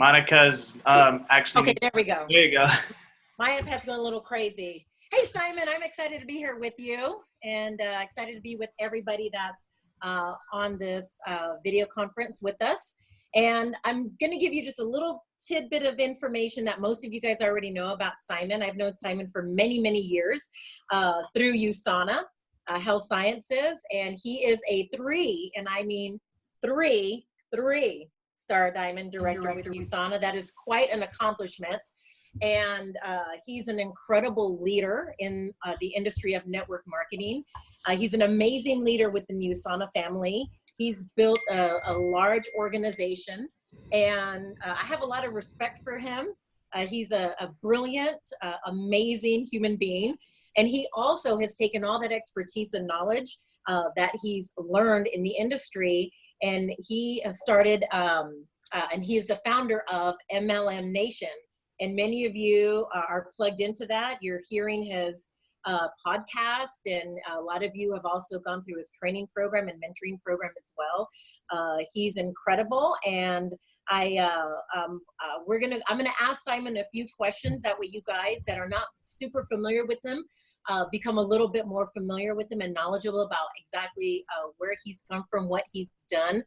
Monica's actually. Okay, there we go. There you go. My iPad's going a little crazy. Hey, Simon, I'm excited to be here with you and excited to be with everybody that's on this video conference with us. And I'm going to give you just a little tidbit of information that most of you guys already know about Simon. I've known Simon for many, many years through USANA Health Sciences, and he is a 3, and I mean 3-star Diamond Director with USANA. That is quite an accomplishment. And he's an incredible leader in the industry of network marketing. He's an amazing leader within the USANA family. He's built a large organization, and I have a lot of respect for him. He's a brilliant, amazing human being. And he also has taken all that expertise and knowledge that he's learned in the industry, and he started, and he is the founder of MLM Nation. And many of you are plugged into that. You're hearing his podcast, and a lot of you have also gone through his training program and mentoring program as well. He's incredible, and I'm gonna ask Simon a few questions. That way, you guys that are not super familiar with him become a little bit more familiar with him and knowledgeable about exactly where he's come from, what he's done,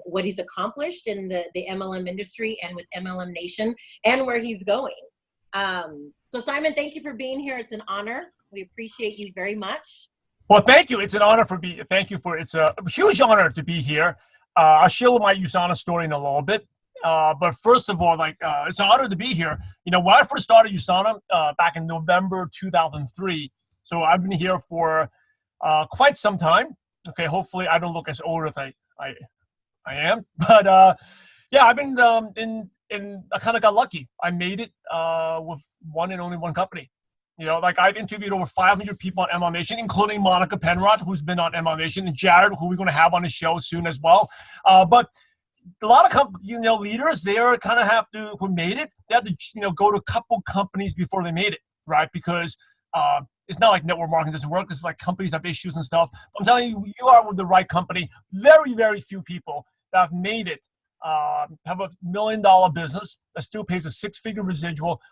what he's accomplished in the MLM industry and with MLM Nation, and where he's going. So Simon, thank you for being here. It's an honor. We appreciate you very much. Well, thank you. It's an honor it's a huge honor to be here. I'll share my USANA story in a little bit. But first of all, it's an honor to be here. You know, when I first started USANA back in November 2003, so I've been here for quite some time. Okay, hopefully I don't look as old as I am. But yeah, I've been I kind of got lucky. I made it with one and only one company. You know, like I've interviewed over 500 people on MLM Nation, including Monica Penrod, who's been on MLM Nation, and Jared, who we're going to have on the show soon as well. But a lot of leaders, they are kind of who made it, they had to, go to a couple companies before they made it, right? Because it's not like network marketing doesn't work. It's like companies have issues and stuff. I'm telling you, you are with the right company. Very, very few people that have made it have $1 million business that still pays a 6-figure residual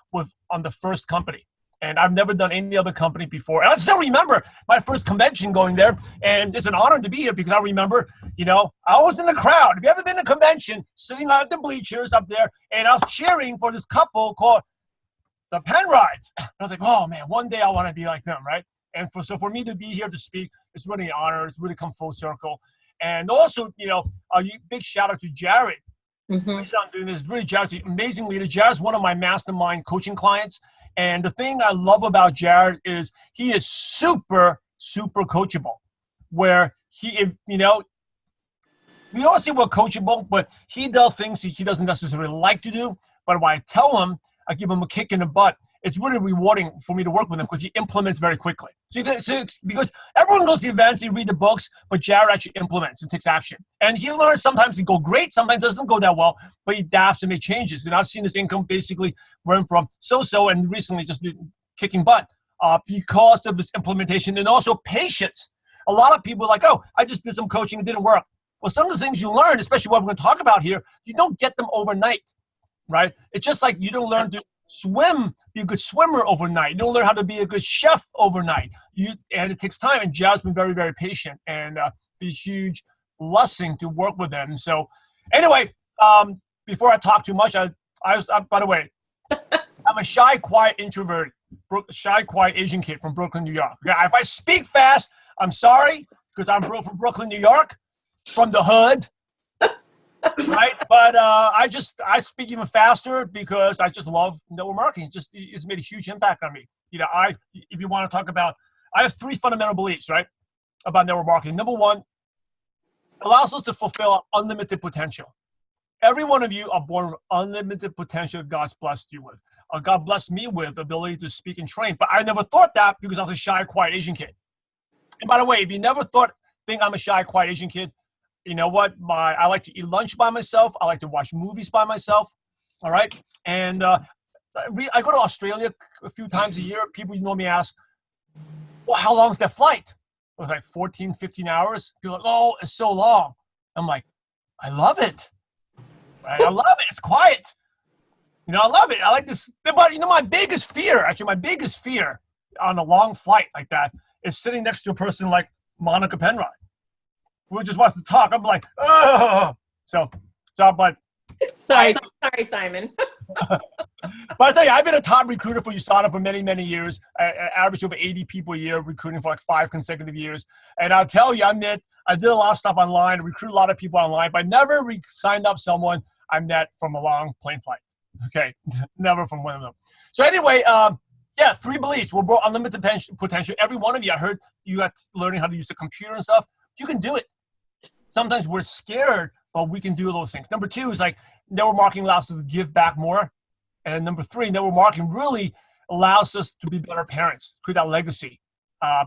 on the first company. And I've never done any other company before. And I still remember my first convention going there. And it's an honor to be here because I remember, I was in the crowd. Have you ever been to a convention, sitting on the bleachers up there, and I was cheering for this couple called the Penrods. And I was like, oh, man, one day I want to be like them, right? And so for me to be here to speak, it's really an honor. It's really come full circle. And also, a big shout out to Jared. Mm-hmm. The reason I'm doing this is really Jared's an amazing leader. Jared's one of my mastermind coaching clients. And the thing I love about Jared is he is super, super coachable. Where we all say we're coachable, but he does things he doesn't necessarily like to do. But when I tell him, I give him a kick in the butt. It's really rewarding for me to work with him because he implements very quickly. Because everyone goes to events, you read the books, but Jared actually implements and takes action. And he learns sometimes he go great, sometimes doesn't go that well, but he adapts and makes changes. And I've seen his income basically run from so-so and recently just kicking butt because of his implementation and also patience. A lot of people are like, oh, I just did some coaching, it didn't work. Well, some of the things you learn, especially what we're going to talk about here, you don't get them overnight, right? It's just like you don't learn to be a good swimmer overnight. You don't learn how to be a good chef overnight. And it takes time. And Jared's been very, very patient, and it's a huge blessing to work with him. So, anyway, before I talk too much, I by the way, I'm a shy, quiet introvert, shy, quiet Asian kid from Brooklyn, New York. Okay? If I speak fast, I'm sorry because I'm from Brooklyn, New York, from the hood. Right, but I speak even faster because I just love network marketing. It's made a huge impact on me. If you want to talk about, I have 3 fundamental beliefs, right, about network marketing. Number 1, it allows us to fulfill our unlimited potential. Every one of you are born with unlimited potential God's blessed you with. God blessed me with the ability to speak and train, but I never thought that because I was a shy, quiet Asian kid. And by the way, if you never think I'm a shy, quiet Asian kid, you know what? I like to eat lunch by myself. I like to watch movies by myself. All right. And I go to Australia a few times a year. People normally ask, well, how long is that flight? It was like 14, 15 hours. People are like, oh, it's so long. I'm like, I love it. Right? I love it. It's quiet. I love it. I like this. But my biggest fear on a long flight like that is sitting next to a person like Monica Penrod, who just wants to talk. I'm like, oh. But sorry, Simon. But I tell you, I've been a top recruiter for USANA for many, many years. I averaged over 80 people a year, recruiting for like 5 consecutive years. And I'll tell you, I did a lot of stuff online, recruited a lot of people online, but I never signed up someone I met from a long plane flight. Okay, never from one of them. So anyway, 3 beliefs. We're unlimited potential. Every one of you, I heard you got learning how to use the computer and stuff. You can do it. Sometimes we're scared, but we can do those things. Number 2 is like network marketing allows us to give back more. And number 3, network marketing really allows us to be better parents, create that legacy,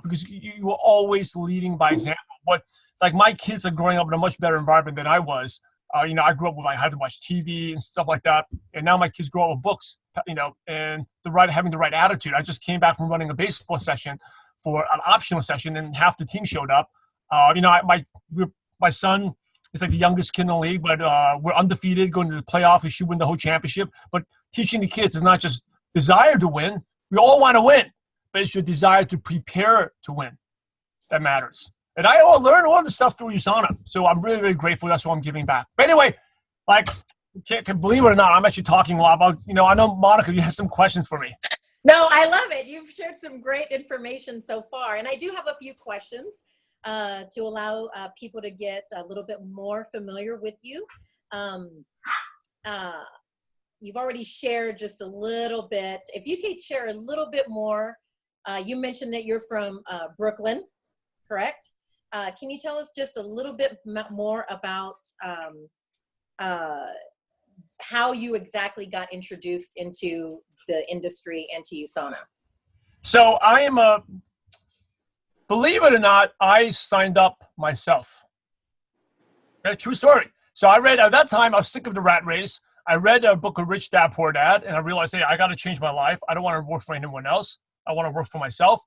because you are always leading by example. But like my kids are growing up in a much better environment than I was. I grew up with I had to watch TV and stuff like that, and now my kids grow up with books, and having the right attitude. I just came back from running a baseball session for an optional session, and half the team showed up. My son is like the youngest kid in the league, but we're undefeated, going to the playoff. We should win the whole championship. But teaching the kids is not just desire to win. We all want to win, but it's your desire to prepare to win that matters. And I learned all this stuff through USANA. So I'm really, really grateful. That's why I'm giving back. But anyway, can believe it or not, I'm actually talking a lot about, I know, Monica, you have some questions for me. No, I love it. You've shared some great information so far. And I do have a few questions to allow people to get a little bit more familiar with you. You've already shared just a little bit. If you could share a little bit more, you mentioned that you're from Brooklyn, correct? Can you tell us just a little bit more about how you exactly got introduced into the industry and to USANA? So believe it or not, I signed up myself. Okay, true story. So I read, at that time, I was sick of the rat race. I read a book of Rich Dad, Poor Dad, and I realized, hey, I got to change my life. I don't want to work for anyone else. I want to work for myself.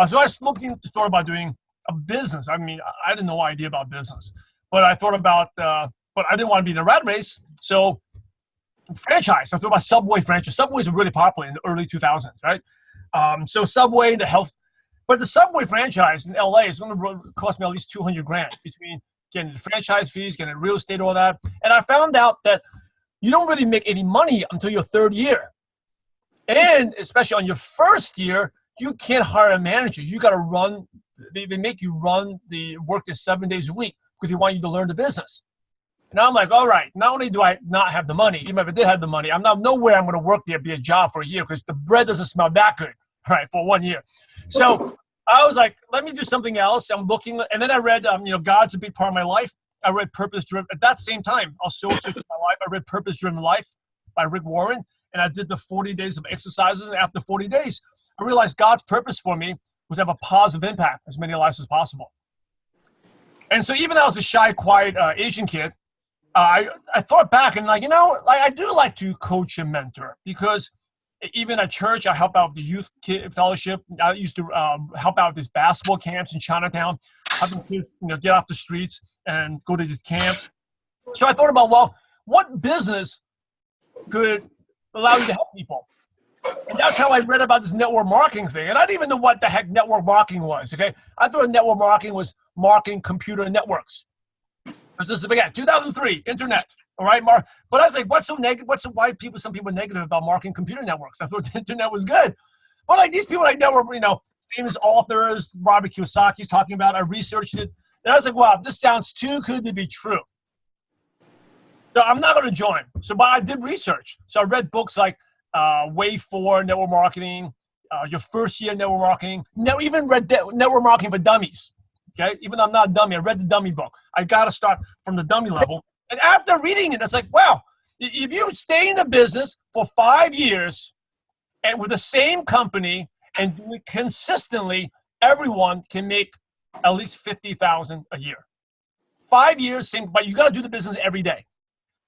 So I was thought about doing a business. I mean, I had no idea about business, but I thought about, but I didn't want to be in the rat race. So franchise, I thought about Subway franchise. Subways were really popular in the early 2000s, right? So Subway, but the Subway franchise in LA is going to cost me at least $200,000 between getting the franchise fees, getting real estate, all that. And I found out that you don't really make any money until your 3rd year. And especially on your 1st year, you can't hire a manager. You got to run, they make you run the work there 7 days a week because they want you to learn the business. And I'm like, all right, not only do I not have the money, even if I did have the money, I'm not nowhere I'm going to work there, be a job for a year because the bread doesn't smell that good, right, for 1 year. So I was like, let me do something else. I'm looking, and then I read, God's a big part of my life. I read Purpose Driven. At that same time, I was so sick of my life. I read Purpose Driven Life by Rick Warren, and I did the 40 days of exercises. And after 40 days, I realized God's purpose for me was to have a positive impact as many lives as possible. And so even though I was a shy, quiet Asian kid, I thought back and I do like to coach and mentor because even at church, I help out with the youth fellowship. I used to help out with these basketball camps in Chinatown, helping kids get off the streets and go to these camps. So I thought about, well, what business could allow you to help people? And that's how I read about this network marketing thing. And I didn't even know what the heck network marketing was, okay? I thought network marketing was marketing computer networks. This is, again, 2003, internet, all right, Mark? But I was like, why some people are negative about marketing computer networks? I thought the internet was good. But like these people like network, famous authors, Robert Kiyosaki's talking about, I researched it. And I was like, wow, this sounds too good to be true. So I'm not going to join. But I did research. So I read books like Wave 4, Network Marketing, Your First Year Network Marketing. Even read Network Marketing for Dummies. Okay, even though I'm not a dummy, I read the dummy book. I got to start from the dummy level. And after reading it, it's like, wow, if you stay in the business for 5 years and with the same company and do it consistently, everyone can make at least $50,000 a year. 5 years, same, but you got to do the business every day.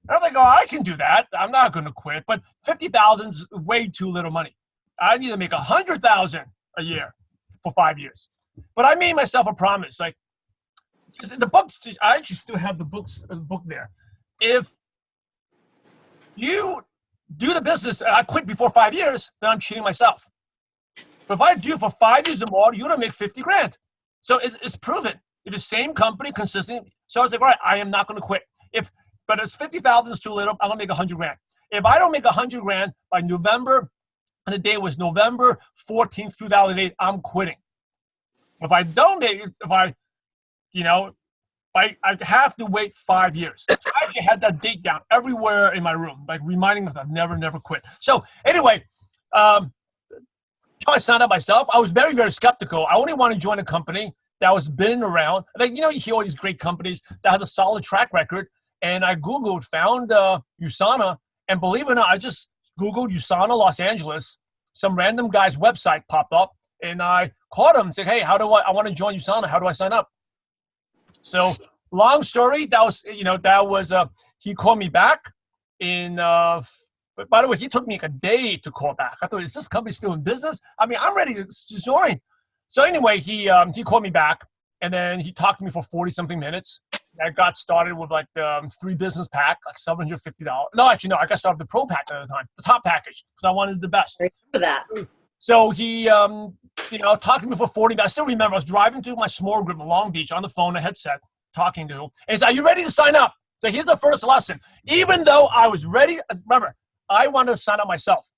And I'm like, oh, I can do that. I'm not going to quit. But $50,000 is way too little money. I need to make $100,000 a year for 5 years. But I made myself a promise. Like the books, I actually still have the book there. If you do the business and I quit before 5 years, then I'm cheating myself. But if I do it for 5 years or more, you're gonna make 50 grand. So it's proven. If the same company consistently, so I was like, all right, I am not gonna quit. But it's 50,000 is too little, I'm gonna make 100 grand. If I don't make 100 grand by November, and the day was November 14th, 2008, I'm quitting. If I don't make it, I have to wait 5 years. So I actually had that date down everywhere in my room, like reminding myself, never quit. So anyway, I signed up myself. I was very, very skeptical. I only wanted to join a company that was been around. Like, you hear all these great companies that has a solid track record. And I Googled, found USANA, and believe it or not, I just Googled USANA Los Angeles. Some random guy's website popped up, and I called him and said, hey, I want to join USANA. How do I sign up? So long story, he called me back but by the way, he took me like a day to call back. I thought, is this company still in business? I mean, I'm ready to join. So anyway, he called me back, and then he talked to me for 40-something minutes. I got started with like the 3 business pack, like $750. No, actually, no, I got started with the pro pack at the time, the top package, because I wanted the best. For that. So he, talked to me for 40 minutes. I still remember I was driving to my small group in Long Beach on the phone, a headset, talking to him. And he said, are you ready to sign up? So here's the first lesson. Even though I was ready, remember, I wanted to sign up myself.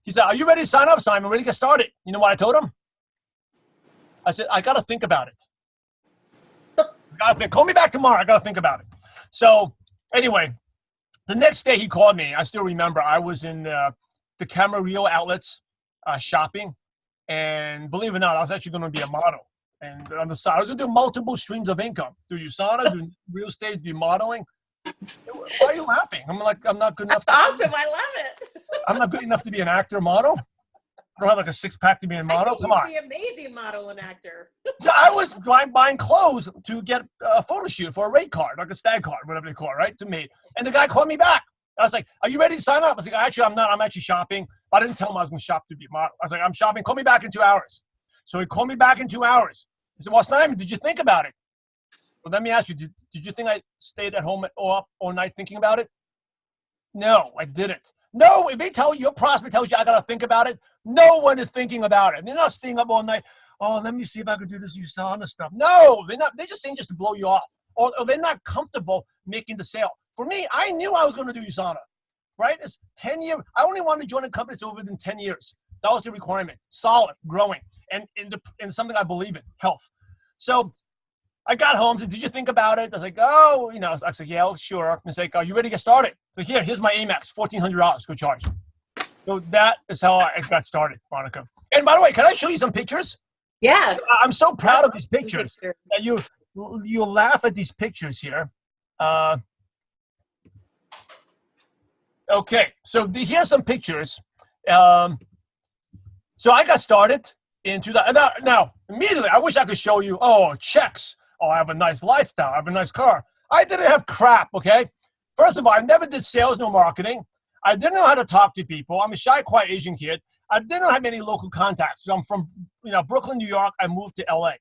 He said, are you ready to sign up, Simon? Ready to get started? You know what I told him? I said, I got to think about it. Call me back tomorrow. I got to think about it. So anyway, the next day he called me. I still remember I was in the Camarillo outlets shopping. And believe it or not, I was actually going to be a model. And on the side, I was going to do multiple streams of income. Do USANA, do real estate, do modeling. Why are you laughing? I'm not good enough. Awesome. I love it. I'm not good enough to be an actor model. I don't have like a 6-pack to be a model. Come on. You'd be an amazing model and actor. So I was buying clothes to get a photo shoot for a rate card, like a stag card, whatever they call it, right? To me. And the guy called me back. I was like, are you ready to sign up? I was like, actually, I'm not. I'm actually shopping. But I didn't tell him I was going to shop to be a model. I was like, I'm shopping. Call me back in 2 hours. So he called me back in 2 hours. He said, well, Simon, did you think about it? Well, let me ask you, did you think I stayed at home all night thinking about it? No, I didn't. No, if they tell you, your prospect tells you I got to think about it, no one is thinking about it. They're not staying up all night. Oh, let me see if I could do this USANA stuff. No, they're not. They're just saying just to blow you off. Or they're not comfortable making the sale. For me, I knew I was going to do USANA, right? It's 10 years. I only wanted to join a company that's over within 10 years. That was the requirement. Solid, growing, and in something I believe in, health. So I got home, said, did you think about it? I was like, oh, I said, yeah, sure. It's like, are you ready to get started? So here's my Amex, $1,400, go charge. So that is how I got started, Monica. And by the way, can I show you some pictures? Yes. I'm so proud of these pictures. That you laugh at these pictures here. Okay, so here's some pictures. So I got started in 2000. Now, immediately, I wish I could show you, checks. Oh, I have a nice lifestyle. I have a nice car. I didn't have crap, okay? First of all, I never did sales, no marketing. I didn't know how to talk to people. I'm a shy, quiet Asian kid. I didn't have any local contacts. So I'm from Brooklyn, New York. I moved to LA.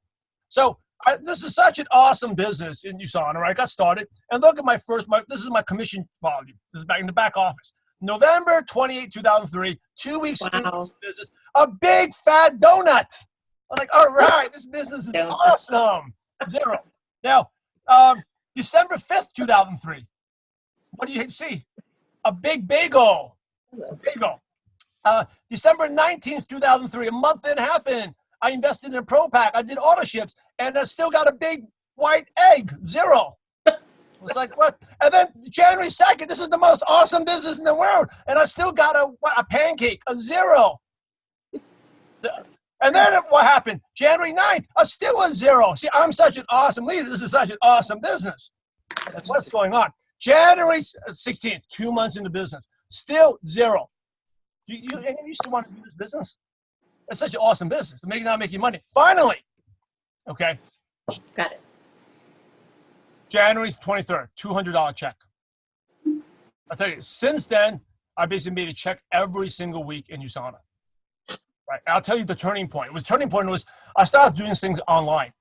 So this is such an awesome business in USANA, right? I got started. And look at this is my commission volume. This is back in the back office. November 28, 2003, 2 weeks into business, a big fat donut. I'm like, all right, this business is awesome. 0. Now, December 5th, 2003, what do you see? A big bagel. December 19th, 2003, a month and a half in, I invested in a pro pack. I did auto ships, and I still got a big white egg. 0. It's like, what? And then January 2nd, this is the most awesome business in the world, and I still got a pancake. 0. And then what happened? January 9th, still a 0. See, I'm such an awesome leader. This is such an awesome business. That's what's going on. January 16th, 2 months into business, still 0. You still want to do this business? It's such an awesome business. Not making money. Finally, okay. Got it. January 23rd, $200 check. I'll tell you, since then, I basically made a check every single week in USANA. Right? I'll tell you the turning point. Turning point was I started doing things online.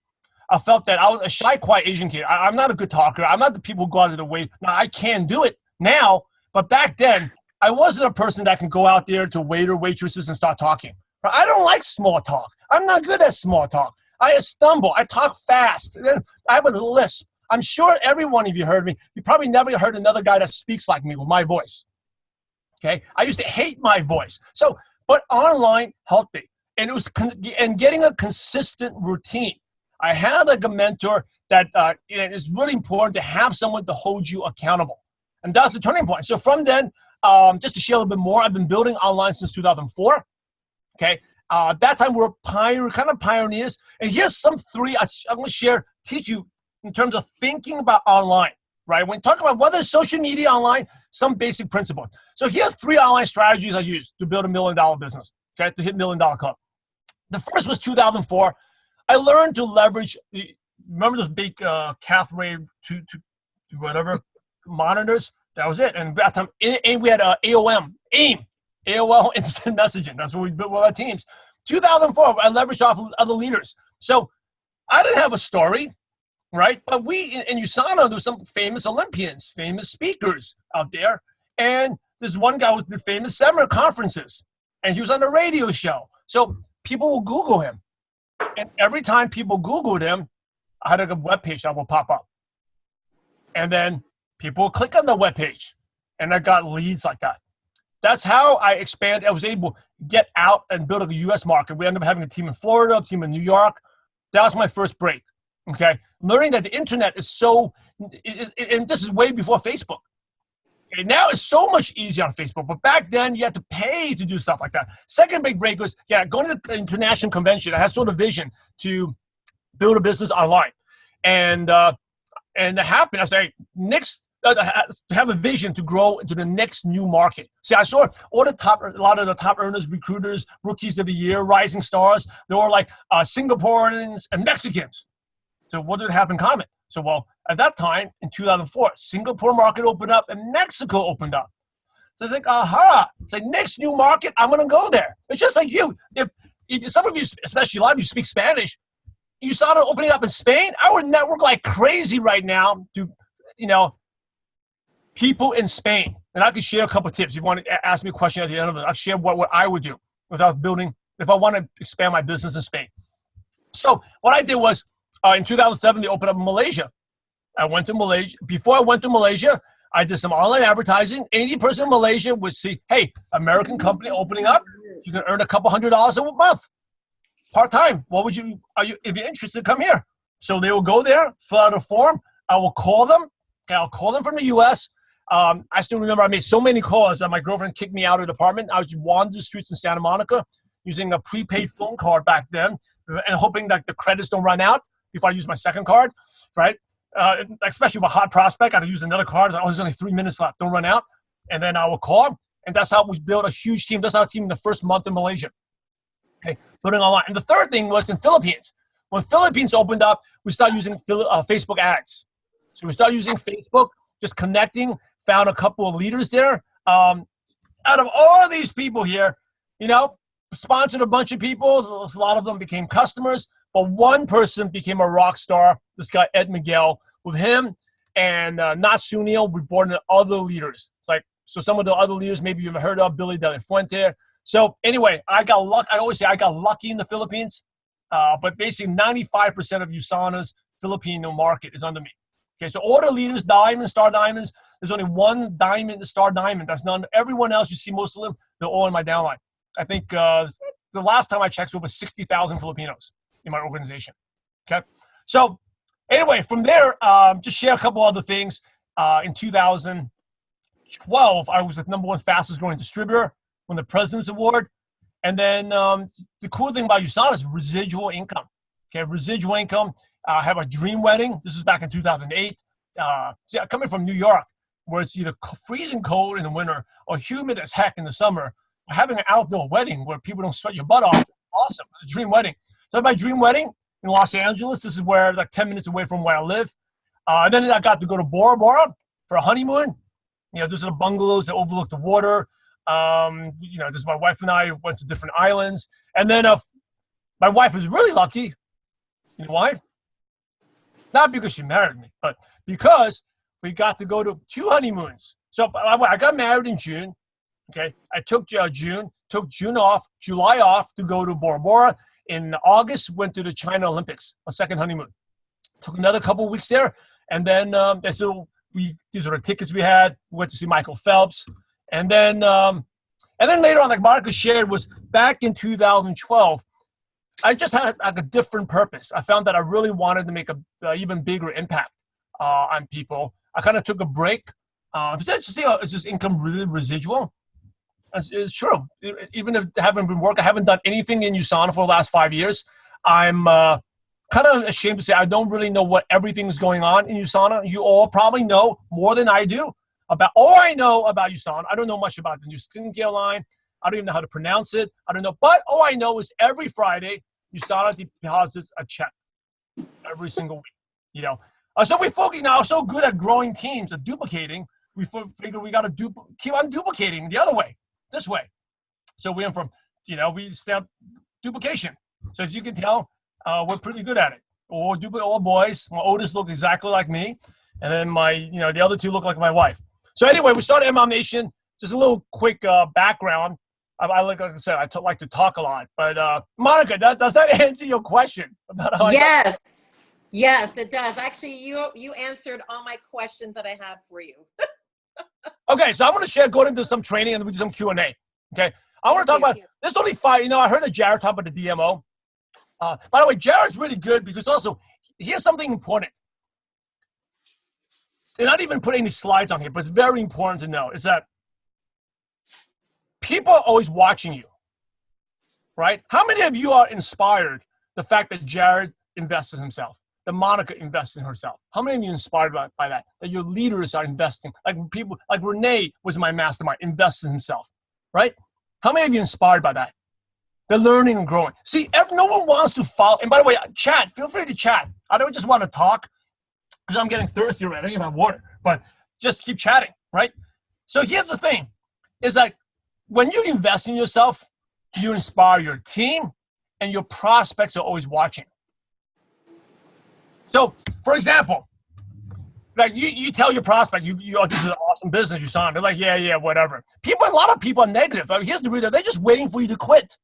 I felt that I was a shy, quiet Asian kid. I'm not a good talker. I'm not the people who go out of the way. Now, I can do it now, but back then, I wasn't a person that can go out there to waiter, waitresses and start talking. I don't like small talk. I'm not good at small talk. I stumble. I talk fast. I have a lisp. I'm sure every one of you heard me. You probably never heard another guy that speaks like me with my voice. Okay? I used to hate my voice. So, but online helped me. And it was and getting a consistent routine. I had like a mentor that it's really important to have someone to hold you accountable. And that's the turning point. So from then, just to share a little bit more, I've been building online since 2004. Okay. That time we were kind of pioneers. And here's some three I'm going to teach you in terms of thinking about online, right? When talking about whether it's social media online, some basic principles. So here's 3 online strategies I used to build $1 million business, okay, to hit $1 million club. The first was 2004. I learned to leverage, remember those big cath wave to whatever monitors? That was it. And that time, we had AOL Instant Messaging. That's what we built with our teams. 2004, I leveraged off of other leaders. So I didn't have a story, right? But we, in USANA, there's some famous Olympians, famous speakers out there. And this one guy was the famous seminar conferences. And he was on a radio show. So people will Google him. And every time people Googled him, I had a web page that will pop up. And then people will click on the web page. And I got leads like that. That's how I expanded. I was able to get out and build a U.S. market. We ended up having a team in Florida, a team in New York. That was my first break, okay? Learning that the internet is so, and this is way before Facebook. Okay, now it's so much easier on Facebook, but back then you had to pay to do stuff like that. Second big break was, going to the international convention. I had sort of vision to build a business online. And it happened. I was like, to have a vision to grow into the next new market. See, I saw a lot of the top earners, recruiters, rookies of the year, rising stars. They were like Singaporeans and Mexicans. So what do they have in common? So, well, at that time, in 2004, Singapore market opened up and Mexico opened up. So I think, aha, it's like next new market, I'm going to go there. It's just like you. If some of you, especially a lot of you speak Spanish, you saw it opening up in Spain, I would network like crazy right now to, people in Spain. And I could share a couple of tips. If you want to ask me a question at the end of it, I'll share what I would do if I want to expand my business in Spain. So what I did was, in 2007, they opened up in Malaysia. I went to Malaysia. Before I went to Malaysia, I did some online advertising. Any person in Malaysia would see, hey, American company opening up. You can earn a couple $100s a month. Part-time. If you're interested, come here. So they will go there, fill out a form. I will call them. Okay, I'll call them from the U.S. I still remember I made so many calls that my girlfriend kicked me out of the apartment. I would wander the streets in Santa Monica using a prepaid phone card back then and hoping that the credits don't run out before I use my second card, right? Especially with a hot prospect, I had to use another card. Oh, there's only 3 minutes left. Don't run out. And then I will call. And that's how we built a huge team. That's our team in the first month in Malaysia. Okay, building online. And the third thing was in Philippines. When Philippines opened up, we started using Facebook ads. So we started using Facebook, just connecting, found a couple of leaders there. Out of all of these people here, sponsored a bunch of people. A lot of them became customers, but one person became a rock star. This guy, Ed Miguel. With him and Nat Sunil, we brought in other leaders. It's like, so some of the other leaders maybe you've heard of, Billy De La Fuente. So anyway, I got lucky. I always say I got lucky in the Philippines, but basically 95% of USANA's Filipino market is under me. Okay, so all the leaders, diamonds, star diamonds, there's only one diamond, star diamond. That's none. Everyone else, you see most of them, they're all in my downline. I think the last time I checked, over 60,000 Filipinos in my organization. Okay, so anyway, from there, just share a couple other things. In 2012, I was the #1 fastest growing distributor, won the President's Award. And then the cool thing about USANA is residual income. Okay, residual income. I have a dream wedding. This is back in 2008. See, I'm coming from New York, where it's either freezing cold in the winter or humid as heck in the summer. Having an outdoor wedding where people don't sweat your butt off, awesome. It's a dream wedding. So my dream wedding in Los Angeles. This is where, like 10 minutes away from where I live. And then I got to go to Bora Bora for a honeymoon. These are the bungalows that overlook the water. This is my wife and I went to different islands. And then my wife was really lucky. You know why? Not because she married me, but because we got to go to 2 honeymoons. So I got married in June. Okay, I took June off, July off to go to Bora Bora. In August, went to the China Olympics, a second honeymoon. Took another couple of weeks there, and then these are the tickets we had. We went to see Michael Phelps, and then later on, like Monica shared, was back in 2012. I just had like a different purpose. I found that I really wanted to make a even bigger impact on people. I kind of took a break. Just see, it's just income really residual. It's true. Even if I haven't been working, I haven't done anything in USANA for the last 5 years. I'm kind of ashamed to say I don't really know what everything is going on in USANA. You all probably know more than I do about all I know about USANA. I don't know much about the new skincare line. I don't even know how to pronounce it. I don't know. But all I know is every Friday, USANA deposits a check every single week. You know, so we focus now so good at growing teams and duplicating. We figure we got to keep on duplicating the other way, this way. So we went from, we stamp duplication. So as you can tell, we're pretty good at it. All boys. My oldest look exactly like me, and then the other two look like my wife. So anyway, we started MLM Nation. Just a little quick background. Like I said, I like to talk a lot. But Monica, does that answer your question about how? Yes, it does. Actually, you answered all my questions that I had for you. Okay, so I'm going to go into some training and we do some Q&A. Okay, I want to talk about this. Only 5. I heard that Jared talk about the DMO. By the way, Jared's really good because also here's something important. They're not even putting any slides on here, but it's very important to know is that people are always watching you, right? How many of you are inspired the fact that Jared invests in himself, that Monica invests in herself? How many of you are inspired by that? That your leaders are investing, like people, like Renee was my mastermind, invests in himself, right? How many of you are inspired by that? They're learning and growing. See, no one wants to follow. And by the way, chat, feel free to chat. I don't just want to talk because I'm getting thirsty already. I don't even have water, but just keep chatting, right? So here's the thing, is like when you invest in yourself, you inspire your team and your prospects are always watching. So for example, like you tell your prospect, this is an awesome business, USANA. They're like, yeah, whatever. A lot of people are negative. I mean, here's the reason, they're just waiting for you to quit.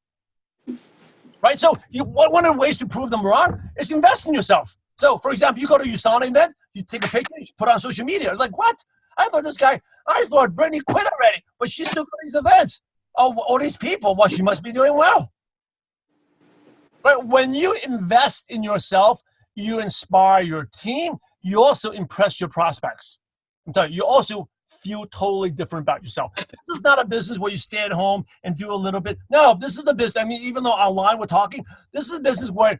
Right, so one of the ways to prove them wrong is invest in yourself. So, for example, you go to USANA event, you take a picture, you put it on social media. It's like, what? I thought Brittany quit already, but she's still going to these events. Oh, all these people, well, she must be doing well. But when you invest in yourself, you inspire your team. You also impress your prospects. I'm telling you, you also feel totally different about yourself. This is not a business where you stay at home and do a little bit. No, this is the business. I mean, even though online we're talking, this is a business where,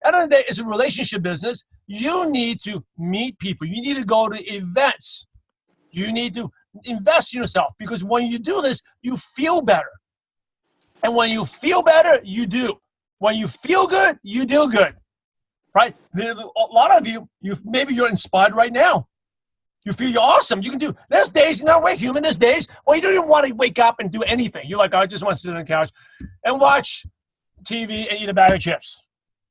at the end of the day, it's a relationship business. You need to meet people. You need to go to events. You need to invest in yourself because when you do this, you feel better. And when you feel better, you do. When you feel good, you do good. Right? A lot of you, maybe you're inspired right now. You feel you're awesome. You can do, there's days, we're human, there's days, well, you don't even want to wake up and do anything. You're like, I just want to sit on the couch and watch TV and eat a bag of chips.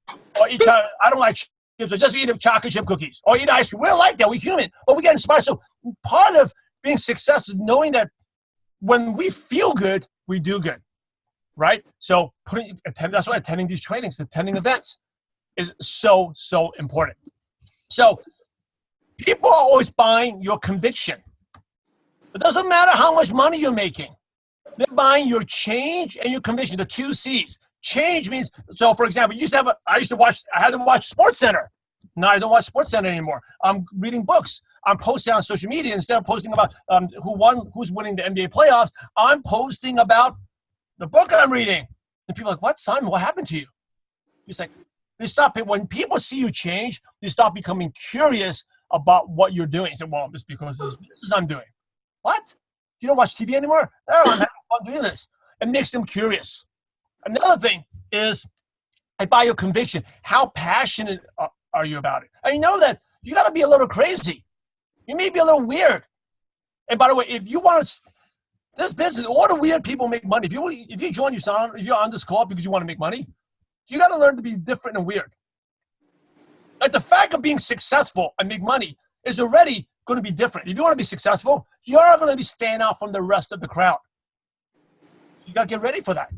Or I don't like chips, or just eat chocolate chip cookies. Or eat ice cream. We don't like that, we're human, but we get inspired. So part of being successful is knowing that when we feel good, we do good, right? So that's why attending these trainings, attending events is so, so important. So people are always buying your conviction. It doesn't matter how much money you're making. They're buying your change and your conviction, the 2 C's. Change means, so for example, I had to watch SportsCenter. Now I don't watch SportsCenter anymore. I'm reading books. I'm posting on social media. Instead of posting about who's winning the NBA playoffs, I'm posting about the book I'm reading. And people are like, what, Simon, what happened to you? It's like, when people see you change, they start becoming curious about what you're doing. You say, well, it's because this is I'm doing. What? You don't watch TV anymore? Oh, I'm having fun doing this. It makes them curious. Another thing is, by your conviction, how passionate are you about it? And you know that you got to be a little crazy. You may be a little weird. And by the way, if you want to, this business, all the weird people make money. If you join USANA, if you're on this call because you want to make money, you got to learn to be different and weird. Like the fact of being successful and make money is already going to be different. If you want to be successful, you're going to be stand out from the rest of the crowd. You got to get ready for that,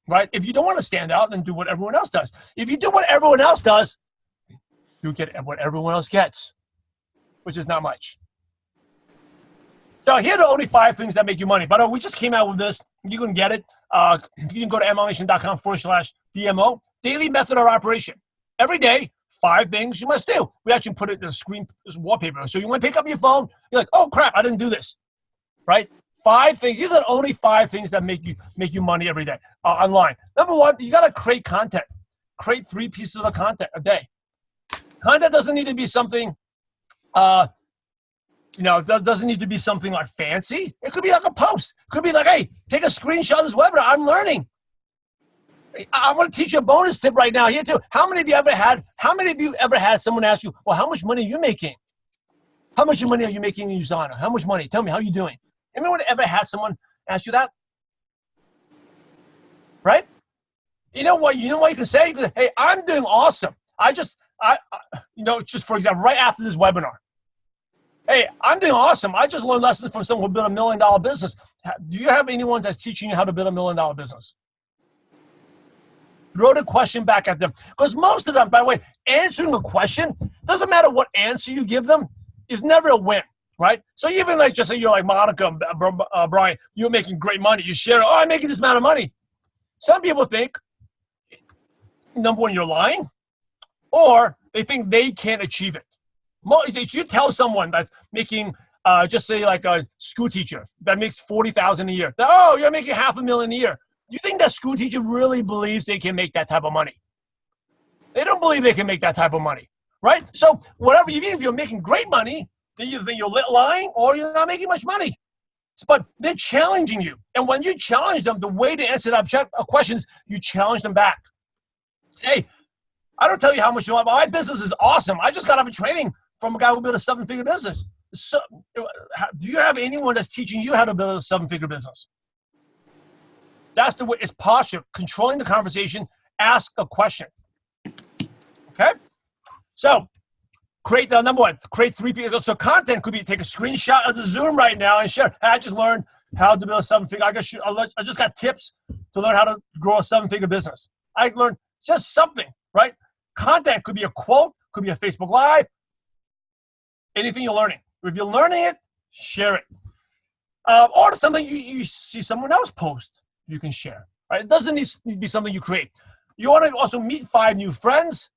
right? If you don't want to stand out, then do what everyone else does. If you do what everyone else does, you get what everyone else gets, which is not much. So here are the only 5 things that make you money. By the way, we just came out with this. You can get it. You can go to mlmnation.com/DMO. Daily method of operation. Every day, 5 things you must do. We actually put it in the screen as wallpaper. So you want to pick up your phone, you're like, oh crap, I didn't do this, right? 5 things. These are the only 5 things that make you money every day online. Number 1, you got to create content. Create 3 pieces of content a day. Content doesn't need to be something, doesn't need to be something like fancy. It could be like a post. It could be like, hey, take a screenshot of this webinar. I'm learning. I want to teach you a bonus tip right now here too. How many of you ever had someone ask you, well, how much money are you making? How much money are you making in Usana? How much money? Tell me, how are you doing? Anyone ever had someone ask you that? Right? You know what you can say? Hey, I'm doing awesome. Just for example, right after this webinar. Hey, I'm doing awesome. I just learned lessons from someone who built $1 million business. Do you have anyone that's teaching you how to build $1 million business? Throw the question back at them. Because most of them, by the way, answering a question, doesn't matter what answer you give them, is never a win, right? So even like, just say you're like Monica, Brian, you're making great money. You share, oh, I'm making this amount of money. Some people think, number 1, you're lying, or they think they can't achieve it. If you tell someone that's making, just say like a school teacher that makes $40,000 a year, that, oh, you're making $500,000 a year. Do you think that school teacher really believes they can make that type of money? They don't believe they can make that type of money, right? So whatever, even if you're making great money, then you think you're lying or you're not making much money. But they're challenging you. And when you challenge them, the way to answer that questions, you challenge them back. Say, I don't tell you how much you want. My business is awesome. I just got off a training from a guy who built a 7-figure business. So, do you have anyone that's teaching you how to build a 7-figure business? That's the way. It's posture, controlling the conversation. Ask a question. Okay. So, create the number 1. Create 3 people. So, content could be take a screenshot of the Zoom right now and share. I just learned how to build a 7-figure. I just got tips to learn how to grow a 7-figure business. I learned just something, right? Content could be a quote, could be a Facebook Live. Anything you're learning. If you're learning it, share it. Or something you see someone else post, you can share. Right? It doesn't need to be something you create. You want to also meet 5 new friends,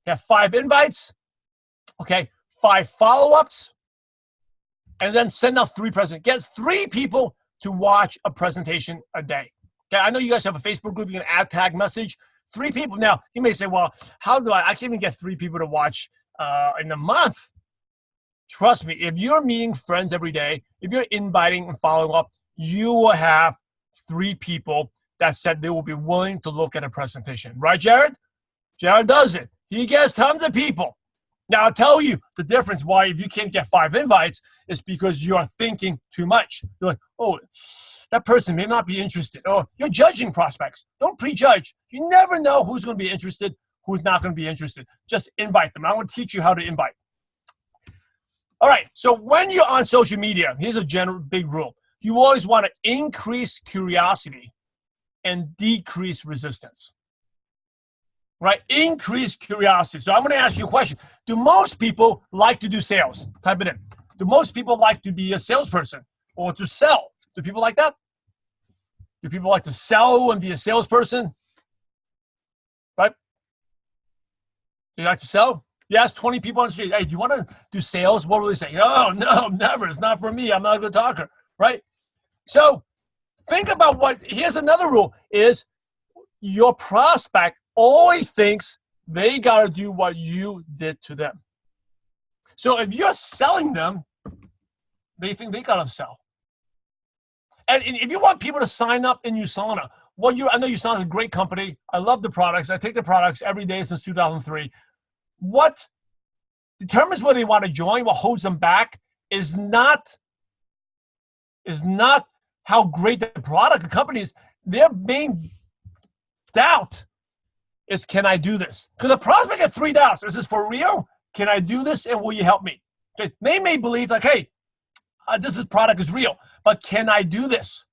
have 5 invites, okay, 5 follow-ups, and then send out 3 presentations. Get 3 people to watch a presentation a day. Okay, I know you guys have a Facebook group. You can add tag message. 3 people. Now, you may say, well, how do I can't even get 3 people to watch in a month. Trust me, if you're meeting friends every day, if you're inviting and following up, you will have 3 people that said they will be willing to look at a presentation. Right, Jared? Jared does it. He gets tons of people. Now, I'll tell you the difference why if you can't get 5 invites is because you are thinking too much. You're like, oh, that person may not be interested. Or you're judging prospects. Don't prejudge. You never know who's going to be interested, who's not going to be interested. Just invite them. I'm going to teach you how to invite. All right, so when you're on social media, here's a general big rule. You always want to increase curiosity and decrease resistance, right? Increase curiosity. So I'm going to ask you a question. Do most people like to do sales? Type it in. Do most people like to be a salesperson or to sell? Do people like that? Do people like to sell and be a salesperson? Right? Do you like to sell? You ask 20 people on the street, hey, do you want to do sales? What will they say? Oh, no, never. It's not for me. I'm not a good talker, right? So think about here's another rule, is your prospect always thinks they got to do what you did to them. So if you're selling them, they think they got to sell. And if you want people to sign up in Usana, I know Usana is a great company. I love the products. I take the products every day since 2003. What determines whether they want to join, what holds them back, is not how great the product, the company is. Their main doubt is, can I do this? Because the prospect has 3 doubts. Is this for real? Can I do this, and will you help me? Okay. They may believe like, hey, this product is real, but can I do this?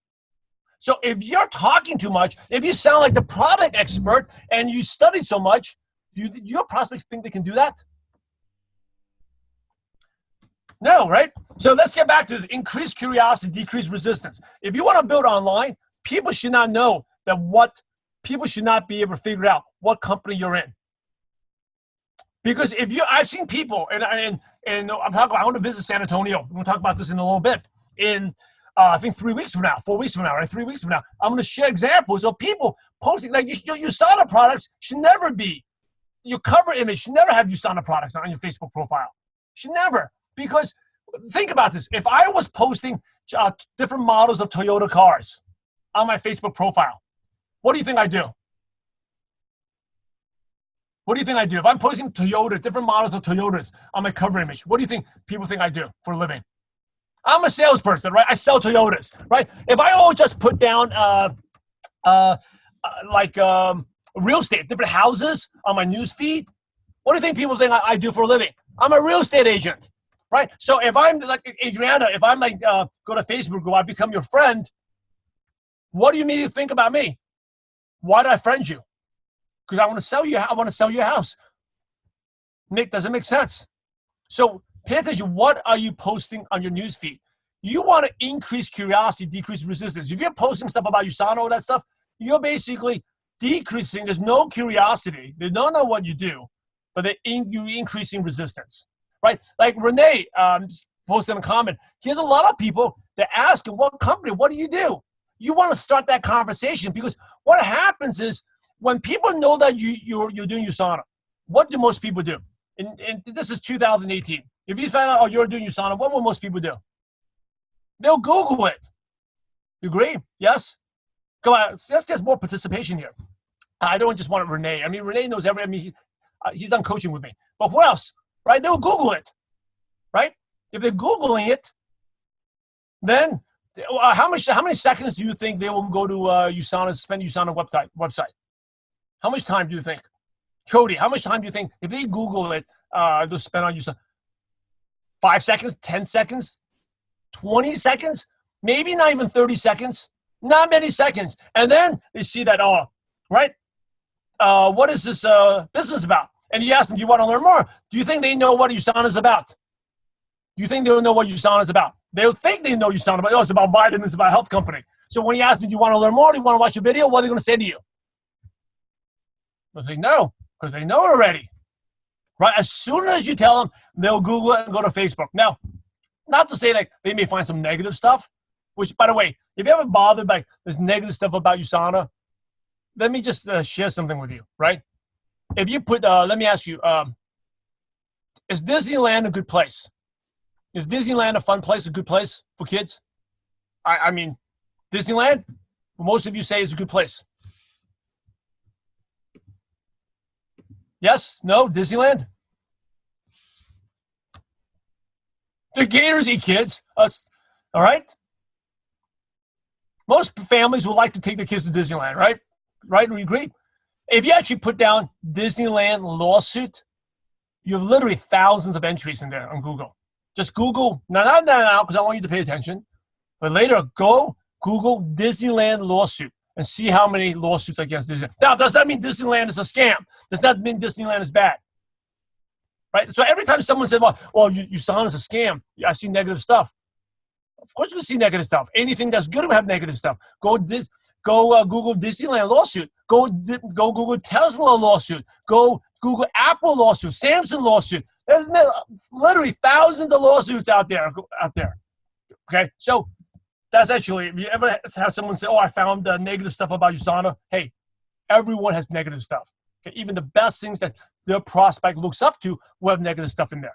So if you're talking too much, if you sound like the product expert and you studied so much, your prospects think they can do that? No, right? So let's get back to this. Increase curiosity, decrease resistance. If you want to build online, people should not know people should not be able to figure out what company you're in. Because I've seen people, and I'm talking about, I want to visit San Antonio. We'll talk about this in a little bit. In I think 3 weeks from now, 4 weeks from now, right? 3 weeks from now, I'm going to share examples of people posting like your USANA products should never be. Your cover image should never have USANA products on your Facebook profile. Should never. Because think about this. If I was posting different models of Toyota cars on my Facebook profile, what do you think I do? What do you think I do? If I'm posting different models of Toyotas on my cover image, what do you think people think I do for a living? I'm a salesperson, right? I sell Toyotas, right? If I all just put down real estate, different houses on my news feed, what do you think people think I do for a living? I'm a real estate agent, right? So if I'm like Adriana, if I'm like go to Facebook, I become your friend, what do you immediately think about me? Why did I friend you? Because I want to sell you. I want to sell your house. Does it make sense? So pay attention. What are you posting on your news feed? You want to increase curiosity, decrease resistance. If you're posting stuff about USANA, all that stuff, you're basically decreasing. There's no curiosity. They don't know what you do, but you're increasing resistance, right? Like Renee just posted a comment. Here's a lot of people that ask him, what company, what do you do? You want to start that conversation because what happens is when people know that you're doing USANA, what do most people do? And this is 2018. If you find out, oh, you're doing USANA, what will most people do? They'll Google it. You agree? Yes? Come on, let's get more participation here. I don't just want Renee. I mean, Renee knows he's done coaching with me. But who else? Right? They'll Google it. Right? If they're Googling it, then how many seconds do you think they will go to USANA, spend USANA website? How much time do you think? Cody, how much time do you think if they Google it, they'll spend on USANA? 5 seconds, 10 seconds, 20 seconds, maybe not even 30 seconds, not many seconds. And then they see that, right? What is this business about? And you ask them, do you want to learn more? Do you think they know what USANA is about? Do you think they'll know what USANA is about? They'll think they know USANA, but it's about vitamins, it's about a health company. So when you ask them, do you want to learn more? Do you want to watch a video? What are they going to say to you? They'll say no, because they know already. Right? As soon as you tell them, they'll Google it and go to Facebook. Now, not to say like they may find some negative stuff, which, by the way, if you ever bothered by this negative stuff about USANA, let me just share something with you, right? If you put, let me ask you, is Disneyland a good place? Is Disneyland a fun place, a good place for kids? I mean, Disneyland, most of you say is a good place. Yes? No? Disneyland? The gators eat kids. All right? Most families would like to take their kids to Disneyland, right? Right? We agree? If you actually put down Disneyland lawsuit, you have literally thousands of entries in there on Google. Just Google, not now, because I want you to pay attention, but later go Google Disneyland lawsuit and see how many lawsuits against Disneyland. Now, does that mean Disneyland is a scam? Does that mean Disneyland is bad? Right? So every time someone says, well, USANA is a scam, I see negative stuff. Of course you can see negative stuff. Anything that's good will have negative stuff. Go Google Disneyland lawsuit. Go Google Tesla lawsuit. Go Google Apple lawsuit. Samsung lawsuit. There's literally thousands of lawsuits out there. Okay, so that's actually, if you ever have someone say, I found negative stuff about USANA, hey, everyone has negative stuff. Okay? Even the best things that their prospect looks up to will have negative stuff in there.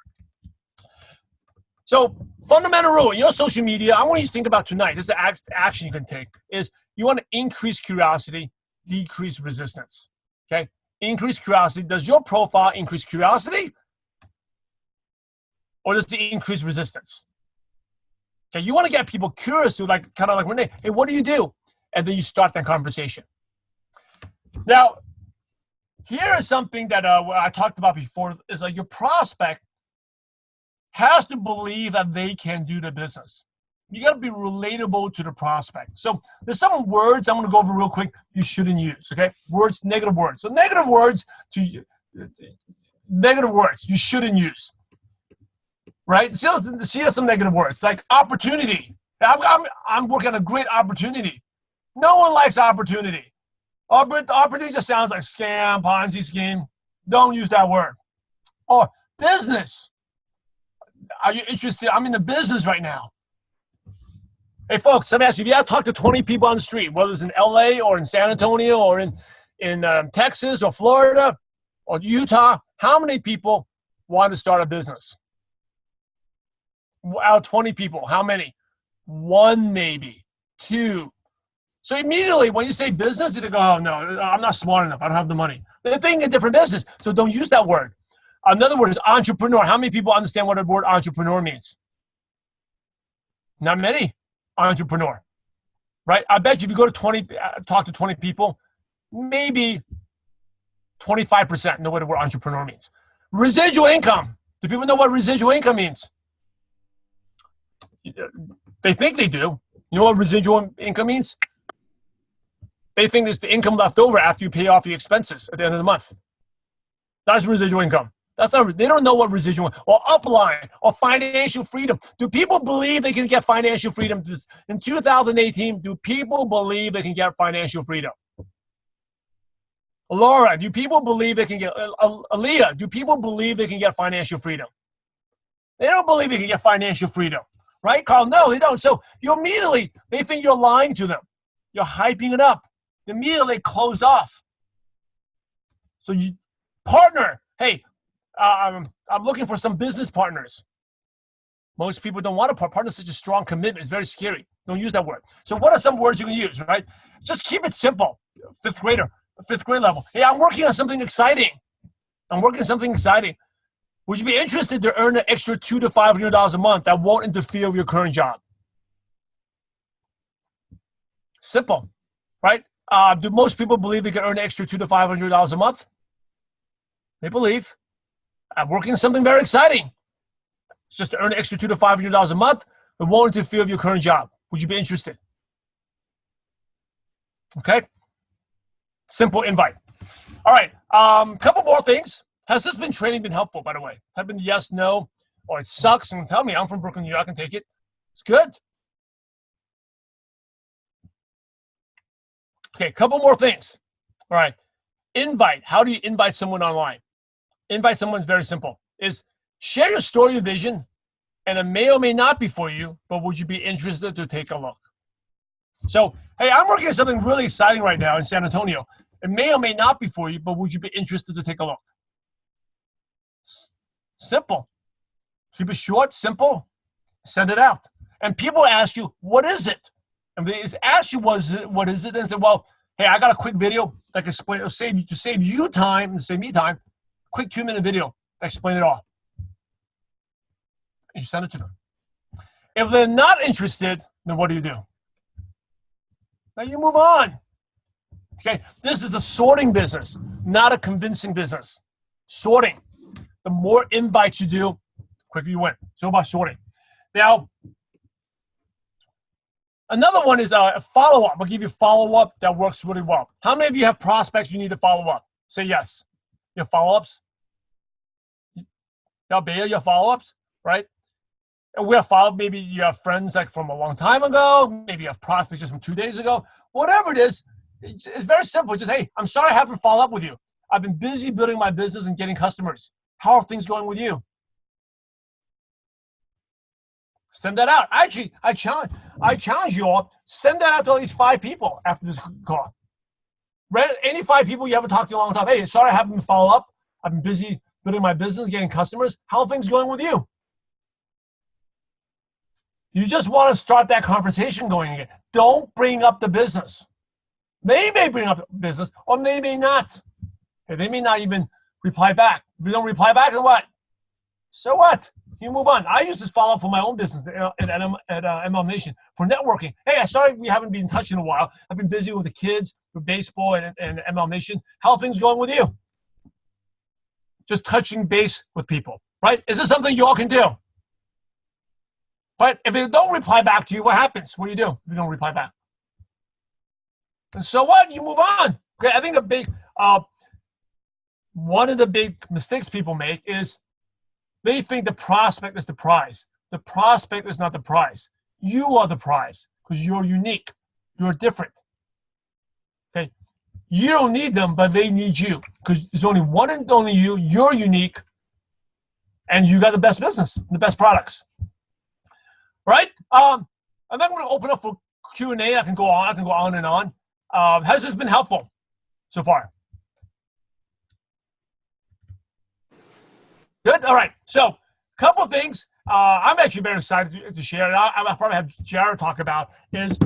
So fundamental rule in your social media, I want you to think about tonight, this is the action you can take, is you want to increase curiosity, decrease resistance. Okay? Increase curiosity. Does your profile increase curiosity? Or does it increase resistance? Okay, you want to get people curious to kind of like Renee, hey, what do you do? And then you start that conversation. Now, here is something that I talked about before, is like your prospect has to believe that they can do the business. You got to be relatable to the prospect. So there's some words I'm going to go over real quick you shouldn't use, okay? Words, negative words. So negative words you shouldn't use, right? See some negative words, like opportunity. I'm working on a great opportunity. No one likes opportunity. Opportunity just sounds like scam, Ponzi scheme. Don't use that word. Or business. Are you interested? I'm in the business right now. Hey, folks, let me ask you, if you have to talk to 20 people on the street, whether it's in LA or in San Antonio or in Texas or Florida or Utah, how many people want to start a business? Out of 20 people, how many? One, maybe. Two. So immediately when you say business, they go, oh, no, I'm not smart enough. I don't have the money. They're thinking a different business, so don't use that word. Another word is entrepreneur. How many people understand what the word entrepreneur means? Not many. Entrepreneur, right? I bet you if you go to talk to 20 people, maybe 25% know what the word entrepreneur means. Residual income. Do people know what residual income means? They think they do. You know what residual income means? They think it's the income left over after you pay off your expenses at the end of the month. That's residual income. They don't know what residual or upline or financial freedom. Do people believe they can get financial freedom in 2018? Do people believe they can get financial freedom? Laura, do people believe they can get Aaliyah? Do people believe they can get financial freedom? They don't believe they can get financial freedom, right, Carl? No, they don't. So they think you're lying to them. You're hyping it up. Immediately closed off. So partner, hey. I'm looking for some business partners. Most people don't want a partner. Such a strong commitment. It's very scary. Don't use that word. So what are some words you can use, right? Just keep it simple. Fifth grade level. Hey, I'm working on something exciting. Would you be interested to earn an extra $200 to $500 a month that won't interfere with your current job? Simple, right? Do most people believe they can earn an extra $200 to $500 a month? They believe. I'm working on something very exciting. It's just to earn an extra $200 to $500 a month. It won't interfere with your current job. Would you be interested? Okay. Simple invite. All right. Couple more things. Has this training been helpful, by the way? Type in yes, no, or it sucks, and tell me. I'm from Brooklyn, New York. I can take it. It's good. Okay. Couple more things. All right. Invite. How do you invite someone online? Invite someone is very simple. Is share your story or vision, and it may or may not be for you, but would you be interested to take a look? So, hey, I'm working on something really exciting right now in San Antonio. It may or may not be for you, but would you be interested to take a look? Simple. Keep it short, simple. Send it out. And people ask you, what is it? And they ask you, what is it? And say, well, hey, I got a quick video that can explain, to save you time and save me time. Quick 2-minute video that explain it all. And you send it to them. If they're not interested, then what do? Now you move on. Okay, this is a sorting business, not a convincing business. Sorting. The more invites you do, the quicker you win. It's all about sorting. Now, another one is a follow-up. I'll give you a follow-up that works really well. How many of you have prospects you need to follow up? Say yes. You have follow-ups? You have follow-ups, right? And we have follow-up. Maybe you have friends like from a long time ago. Maybe you have prospects just from 2 days ago. Whatever it is, it's very simple. Just, hey, I'm sorry I haven't followed up with you. I've been busy building my business and getting customers. How are things going with you? Send that out. Actually, I challenge you all. Send that out to at least 5 people after this call. Any 5 people you haven't talked to in a long time. Hey, sorry I haven't been followed up. I've been busy building my business, getting customers. How are things going with you? You just want to start that conversation going again. Don't bring up the business. They may bring up the business, or they may not. They may not even reply back. If you don't reply back, then what? So what? You move on. I use this follow-up for my own business at MLM Nation for networking. Hey, I'm sorry we haven't been in touch in a while. I've been busy with the kids, with baseball and MLM Nation. How are things going with you? Just touching base with people, right? Is this something you all can do? But if they don't reply back to you, what happens? What do you do if you don't reply back? And so what? You move on. Okay, I think one of the big mistakes people make is they think the prospect is the prize. The prospect is not the prize. You are the prize because you're unique. You're different. Okay, you don't need them, but they need you because there's only one and only you. You're unique, and you got the best business, the best products. Right? And then I'm going to open up for Q&A. I can go on and on. Has this been helpful so far? Good. All right. So, a couple of things I'm actually very excited to share. And I'll probably have Jared talk about is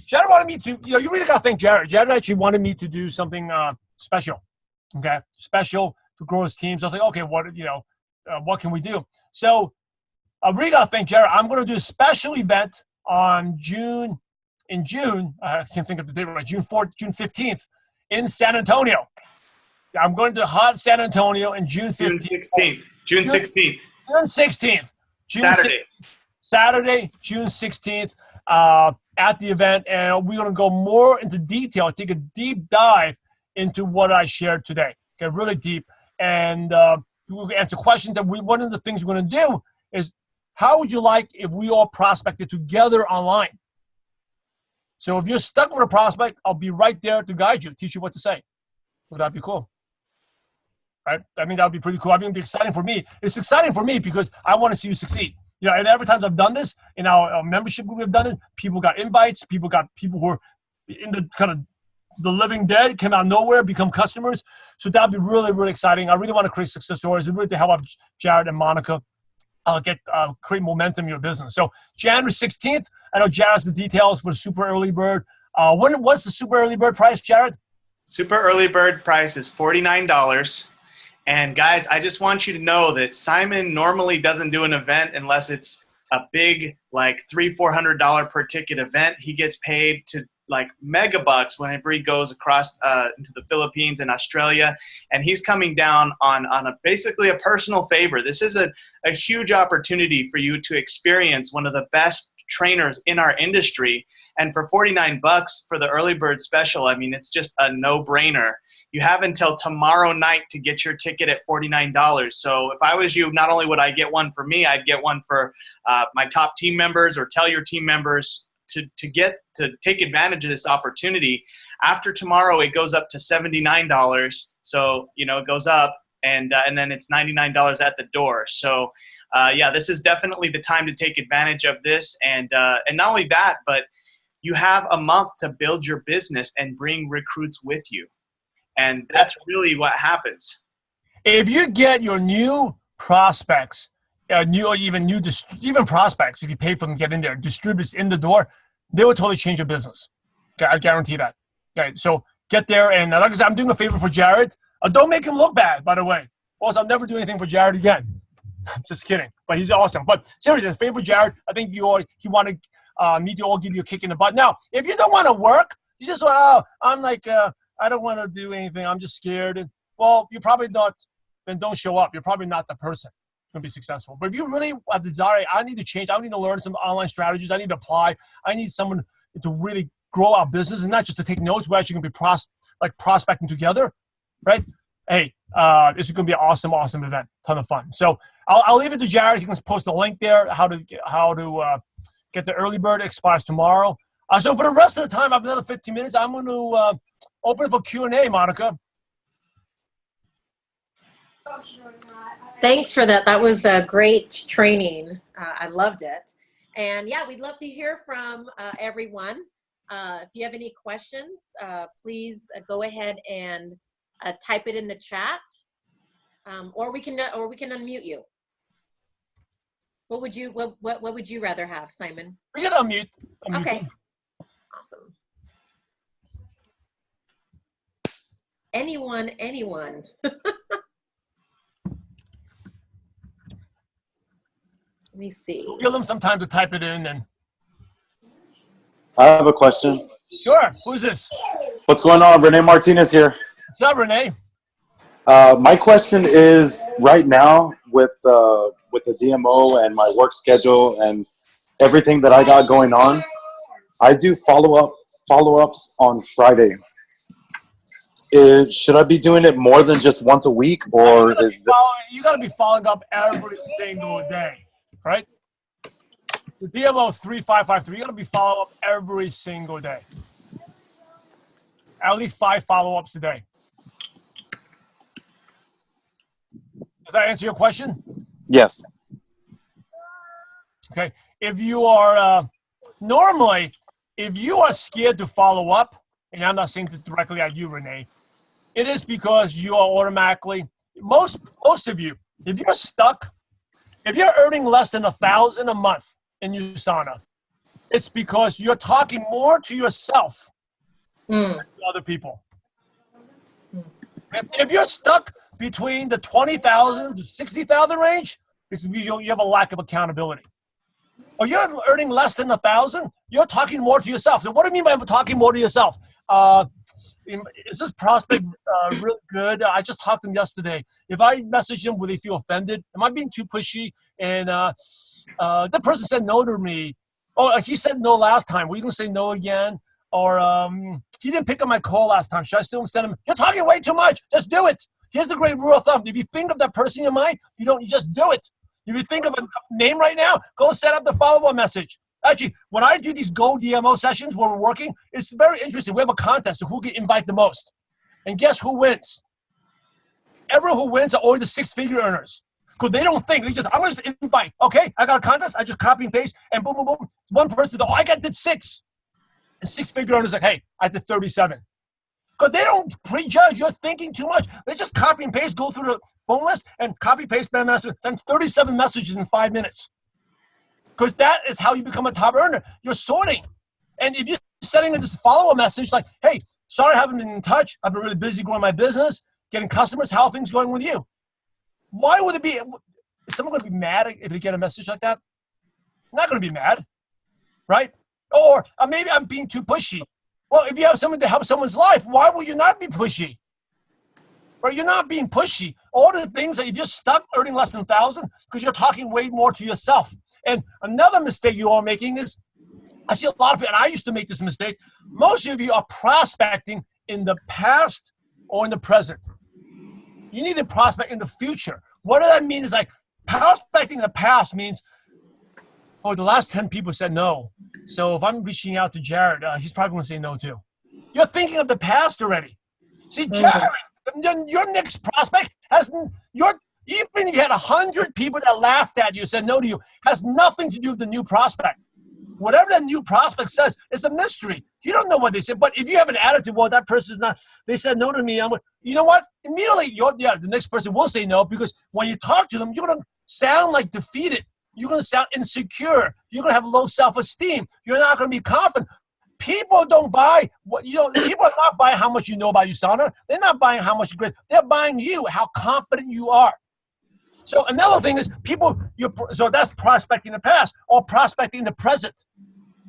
Jared wanted me to. You really got to thank Jared. Jared actually wanted me to do something special. Okay, special to grow his team. So I was like, okay, what can we do? So I really got to thank Jared. I'm going to do a special event on June. I can't think of the date right. June 4th, June 15th in San Antonio. I'm going to hot San Antonio in June 15th. June 16th. June 16th. Saturday, June 16th at the event. And we're going to go more into detail, take a deep dive into what I shared today. Okay, really deep. And we'll answer questions. And one of the things we're going to do is, how would you like if we all prospected together online? So if you're stuck with a prospect, I'll be right there to guide you, teach you what to say. Would that be cool? Right? I mean, that would be pretty cool. I mean, it'd be exciting for me. It's exciting for me because I want to see you succeed. You know, and every time I've done this, in our membership group we've done it, people got invites, people who are in the kind of the living dead, came out of nowhere, become customers. So that'd be really, really exciting. I really want to create success stories and really to help out Jared and Monica create momentum in your business. So January 16th, I know Jared has the details for the super early bird. What's the super early bird price, Jared? Super early bird price is $49. And guys, I just want you to know that Simon normally doesn't do an event unless it's a big, like $300-400 per ticket event. He gets paid to like mega bucks whenever he goes across into the Philippines and Australia, and he's coming down on basically a personal favor. This is a huge opportunity for you to experience one of the best trainers in our industry, and for $49 for the early bird special, I mean, it's just a no-brainer. You have until tomorrow night to get your ticket at $49. So if I was you, not only would I get one for me, I'd get one for my top team members, or tell your team members to take advantage of this opportunity. After tomorrow, it goes up to $79. So, you know, it goes up, and then it's $99 at the door. So, yeah, this is definitely the time to take advantage of this. And not only that, but you have a month to build your business and bring recruits with you. And that's really what happens. If you get your new prospects, even prospects, if you pay for them to get in there, distributors in the door, they will totally change your business. Okay, I guarantee that. Okay, so get there, and like I said, I'm doing a favor for Jared. Don't make him look bad, by the way. Also, I'll never do anything for Jared again. Just kidding, but he's awesome. But seriously, a favor for Jared. I think he wanted me to all give you a kick in the butt. Now, if you don't want to work, you just I'm like, I don't want to do anything. I'm just scared. Well, you're probably not. Then don't show up. You're probably not the person going to be successful. But if you really have the desire, I need to change. I need to learn some online strategies. I need to apply. I need someone to really grow our business, and not just to take notes. We're actually going to be prospecting together, right? Hey, this is going to be an awesome, awesome event. Ton of fun. So I'll leave it to Jared. He can post a link there. How to get the early bird. Expires tomorrow. So for the rest of the time, I have another 15 minutes. I'm going to open for Q&A, Monica. Thanks for that. That was a great training. I loved it. And yeah, we'd love to hear from everyone. If you have any questions, please go ahead and type it in the chat, or we can unmute you. What would you rather have, Simon? We can unmute. Okay. Awesome. Anyone. Let me see. Give them some time to type it in. And I have a question. Sure. Who's this? What's going on? Renee Martinez here. What's up, Renee? My question is, right now with the DMO and my work schedule and everything that I got going on, I do follow-ups on Friday. Should I be doing it more than just once a week, or you got to be following up every single day, right? The DMO 3553, you got to be following up every single day. At least 5 follow-ups a day. Does that answer your question? Yes. Okay. If you are, normally, if you are scared to follow up, and I'm not saying this directly at you, Renee, it is because you are automatically, most of you, if you're stuck, if you're earning less than $1,000 a month in USANA, it's because you're talking more to yourself than to other people. If you're stuck between the 20,000 to 60,000 range, it's because you have a lack of accountability. Or you're earning less than 1,000, you're talking more to yourself. So what do you mean by talking more to yourself? Is this prospect really good? I just talked to him yesterday. If I message him, will they feel offended? Am I being too pushy? And the person said no to me. Oh, he said no last time. Were you going to say no again? Or he didn't pick up my call last time. Should I still send him? You're talking way too much. Just do it. Here's the great rule of thumb. If you think of that person in your mind, you just do it. If you think of a name right now, go set up the follow-up message. Actually, when I do these Go DMO sessions where we're working, it's very interesting. We have a contest of who can invite the most. And guess who wins? Everyone who wins are always the 6-figure earners. Because they don't think. I'm going to just invite. Okay, I got a contest. I just copy and paste. And boom, boom, boom. One person, I did 6. And 6-figure earners like, hey, I did 37. Because they don't prejudge. You're thinking too much. They just copy and paste, go through the phone list, and copy, paste, spam message, send 37 messages in 5 minutes. Because that is how you become a top earner. You're sorting. And if you're sending in this follow-up message like, hey, sorry I haven't been in touch. I've been really busy growing my business, getting customers. How are things going with you? Why would it be? Is someone going to be mad if they get a message like that? Not going to be mad, right? Or maybe I'm being too pushy. Well, if you have something to help someone's life, why would you not be pushy? Or you're not being pushy. All the things that if you're stuck earning less than 1,000 because you're talking way more to yourself. And another mistake you are making is, I see a lot of people, and I used to make this mistake. Most of you are prospecting in the past or in the present. You need to prospect in the future. What does that mean? Is like prospecting in the past means, oh, the last 10 people said no. So if I'm reaching out to Jared, he's probably going to say no too. You're thinking of the past already. See, Jared, your next prospect even if you had 100 people that laughed at you, said no to you, has nothing to do with the new prospect. Whatever that new prospect says, it's a mystery. You don't know what they said. But if you have an attitude, well, that person's not, they said no to me. You know what? Immediately, the next person will say no, because when you talk to them, you're going to sound like defeated. You're going to sound insecure. You're going to have low self-esteem. You're not going to be confident. People don't buy people are not buying how much you know about USANA. They're not buying how much you're great. They're buying you, how confident you are. So another thing is so that's prospecting in the past or prospecting in the present,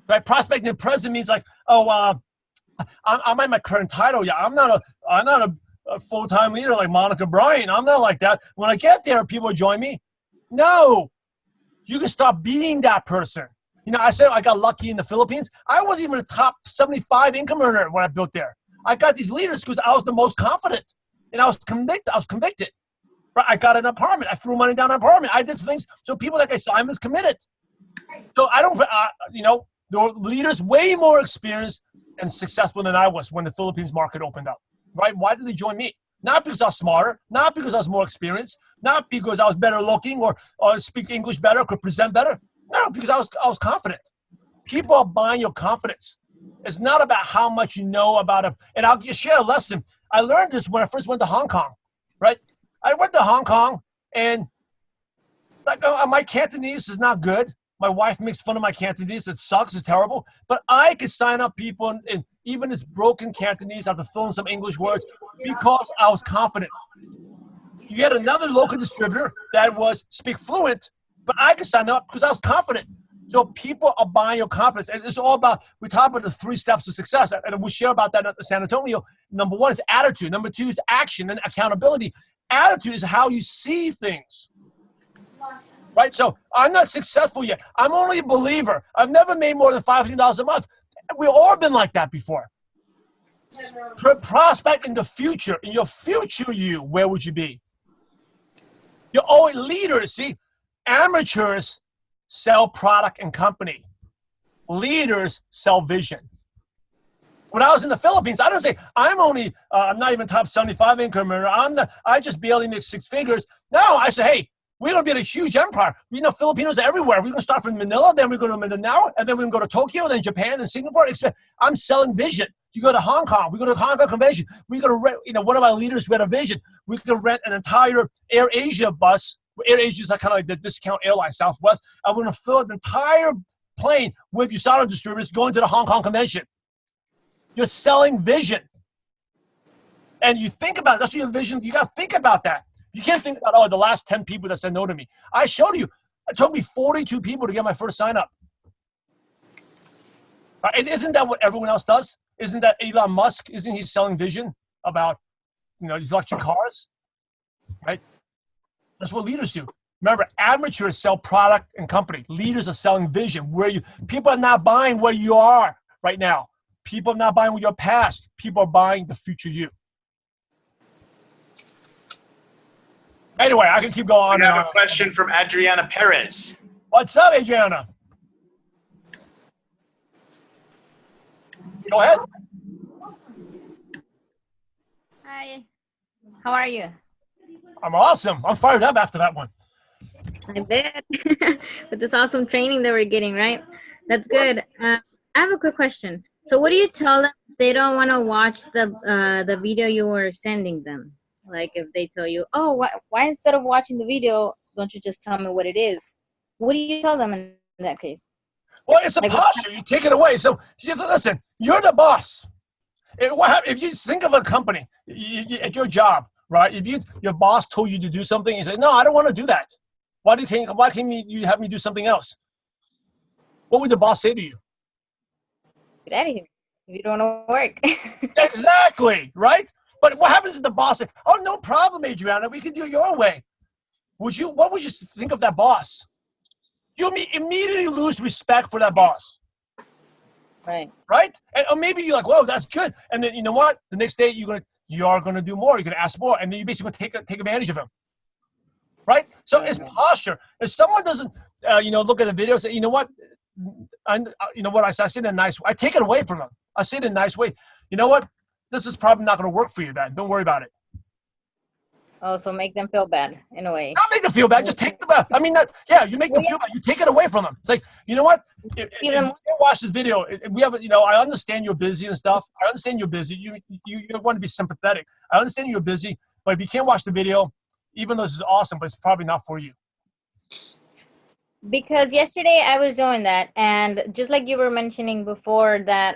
right? Prospecting in the present means like, I'm at my current title. Yeah, I'm not a full-time leader like Monica Bryant. I'm not like that. When I get there, people join me. No, you can stop being that person. I said I got lucky in the Philippines. I wasn't even a top 75 income earner when I built there. I got these leaders because I was the most confident, and I was convicted. I got an apartment. I threw money down an apartment. I did things. So people like Simon's committed. So I don't, there were leaders way more experienced and successful than I was when the Philippines market opened up, right? Why did they join me? Not because I was smarter, not because I was more experienced, not because I was better looking or speak English better, could present better. No, because I was confident. People are buying your confidence. It's not about how much you know about it. And I'll just share a lesson. I learned this when I first went to Hong Kong, right? I went to Hong Kong, and my Cantonese is not good. My wife makes fun of my Cantonese. It sucks. It's terrible. But I could sign up people, and even this broken Cantonese, I have to fill in some English words because I was confident. You had another local distributor that speak fluent, but I could sign up because I was confident. So people are buying your confidence. And it's all about, we talk about the 3 steps to success. And we share about that at San Antonio. Number 1 is attitude. Number 2 is action and accountability. Attitude is how you see things. right? So I'm not successful yet. I'm only a believer. I've never made more than $500 a month. We've all been like that before. Prospect in the future. In your future you, where would you be? You're always leaders. See, amateurs sell product and company. Leaders sell vision. When I was in the Philippines, I didn't say, I'm not even top 75 income earner. I just barely make 6 figures. No, I said, hey, we're going to be a huge empire. You know, Filipinos are everywhere. We're going to start from Manila, then we're going to Mindanao, and then we're going to go to Tokyo, then Japan, then Singapore. I'm selling vision. You go to Hong Kong. We go to Hong Kong Convention. We're going to rent, one of our leaders who had a vision. We could rent an entire Air Asia bus. Air Asia is like kind of like the discount airline, Southwest. And we're going to fill an entire plane with USANA distributors going to the Hong Kong Convention. You're selling vision. And you think about it. That's your vision. You got to think about that. You can't think about, the last 10 people that said no to me. I showed you. It took me 42 people to get my first sign up. And isn't that what everyone else does? Isn't that Elon Musk? Isn't he selling vision about, these electric cars? Right? That's what leaders do. Remember, amateurs sell product and company. Leaders are selling vision. People are not buying where you are right now. People are not buying your past. People are buying the future you. Anyway, I can keep going on. We have a question from Adriana Perez. What's up, Adriana? Go ahead. Hi. How are you? I'm awesome. I'm fired up after that one. I bet. With this awesome training that we're getting, right? That's good. I have a quick question. So what do you tell them if they don't want to watch the video you were sending them? Like if they tell you, oh, why instead of watching the video, don't you just tell me what it is? What do you tell them in that case? Well, it's a posture. You take it away. So listen, you're the boss. If you think of a company, at your job, right? If your boss told you to do something, you say, no, I don't want to do that. Why can't you have me do something else? What would the boss say to you? Get out of here. If you don't want to work. Exactly, right? But what happens if the boss says, oh, no problem, Adriana, we can do it your way? What would you think of that boss? You immediately lose respect for that boss. Right. Right? Or maybe you're like, whoa, that's good. And then you know what? The next day you are gonna do more. You're gonna ask more, and then you're basically gonna take advantage of him. Right? So it's posture. If someone doesn't, look at the video and say, you know what? I say it in a nice way. I take it away from them. I say it in a nice way. You know what? This is probably not going to work for you then. Don't worry about it. Oh, so make them feel bad in a way. Not make them feel bad. Just take them out. I mean, you make them feel bad. You take it away from them. It's like, you know what? If you watch this video, I understand you're busy and stuff. I understand you're busy. You want to be sympathetic. I understand you're busy, but if you can't watch the video, even though this is awesome, but it's probably not for you. Because yesterday I was doing that, and just like you were mentioning before that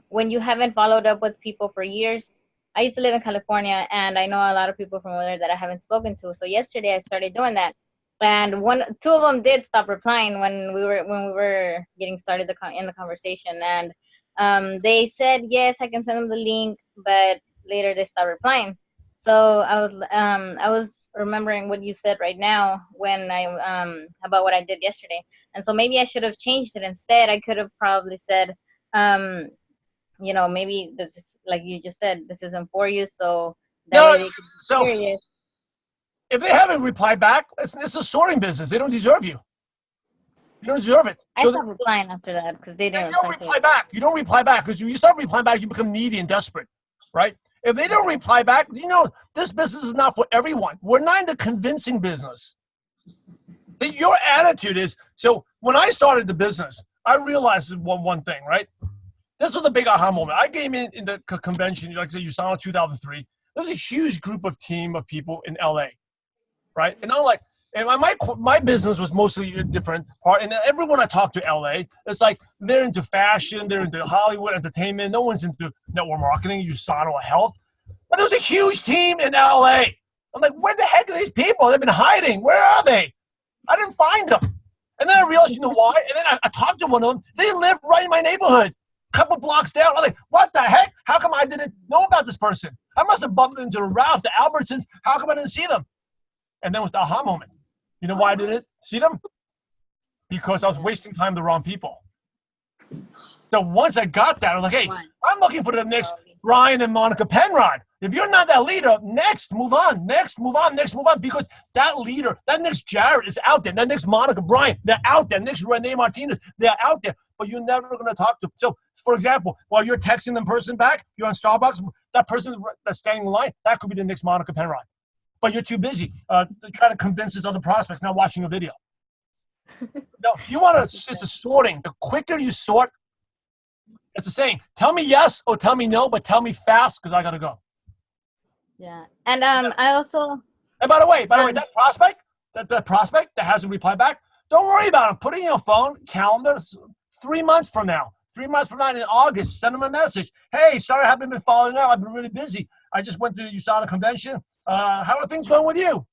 when you haven't followed up with people for years, I used to live in California, and I know a lot of people from over there that I haven't spoken to. So yesterday I started doing that, and two of them did stop replying when we were getting started in the conversation, and they said yes, I can send them the link, but later they stopped replying. So I was remembering what you said right now when about what I did yesterday, and so maybe I should have changed it instead. I could have probably said, maybe this is like you just said, this isn't for you. So if they haven't replied back, it's a sorting business. They don't deserve you. You don't deserve it. I stopped replying after that because they didn't. You don't reply back. You don't reply back because you start replying back, you become needy and desperate, right? If they don't reply back, this business is not for everyone. We're not in the convincing business. Your attitude is, so when I started the business, I realized one thing, right? This was a big aha moment. I came in the convention, like I said, USANA 2003. There's a huge team of people in LA, right? And I'm like, and my business was mostly a different part. And everyone I talked to LA, it's like they're into fashion, they're into Hollywood entertainment. No one's into network marketing, USANA or health. But there's a huge team in LA. I'm like, where the heck are these people? They've been hiding. Where are they? I didn't find them. And then I realized, you know why? And then I talked to one of them. They live right in my neighborhood, a couple blocks down. I'm like, what the heck? How come I didn't know about this person? I must have bumped into the Ralphs, the Albertsons. How come I didn't see them? And then it was the aha moment. You know why I didn't see them? Because I was wasting time with the wrong people. So once I got that, I was like, hey, I'm looking for the next Brian and Monica Penrod. If you're not that leader, next, move on. Next, move on. Next, move on. Because that leader, that next Jared is out there. That next Monica Brian, they're out there. Next Renee Martinez, they're out there. But you're never going to talk to them. So, for example, while you're texting the person back, you're on Starbucks, that person that's standing in line, that could be the next Monica Penrod. But you're too busy trying to convince these other prospects not watching a video. No, you want to, it's a sorting. The quicker you sort, it's the saying, tell me yes or tell me no, but tell me fast because I got to go. Yeah. And I also. And by the way, that prospect that hasn't replied back, don't worry about it. Put it in your phone, calendar, 3 months from now. 3 months from now in August, send them a message. Hey, sorry I haven't been following up. I've been really busy. I just went to the USANA convention. How are things going with you?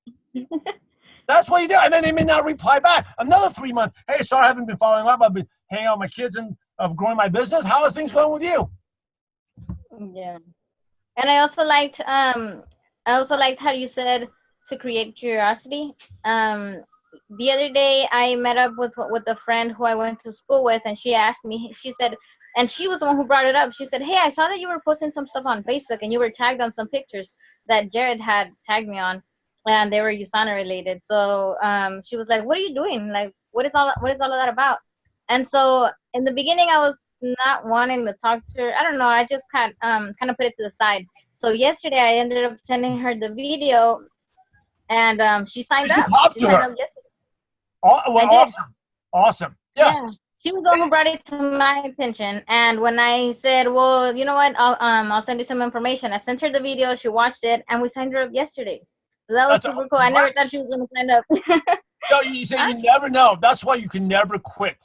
That's what you do. And then they may not reply back. Another 3 months. Hey, sorry I haven't been following up. I've been hanging out with my kids and growing my business. How are things going with you? Yeah. And I also liked how you said to create curiosity. The other day I met up with a friend who I went to school with, and she asked me, she said, and she was the one who brought it up. She said, hey, I saw that you were posting some stuff on Facebook and you were tagged on some pictures that Jared had tagged me on, and they were USANA related. So she was like, what are you doing? Like, what is all of that about? And so in the beginning, I was not wanting to talk to her. I don't know. I just kind of put it to the side. So yesterday, I ended up sending her the video, and she signed up. She signed up yesterday. Oh, well, awesome. Yeah. She was the one who brought it to my attention. And when I said, well, you know what, I'll send you some information, I sent her the video. She watched it, and we signed her up yesterday. So that was super cool. I never thought she was going to sign up. No, you say you never know. That's why you can never quit.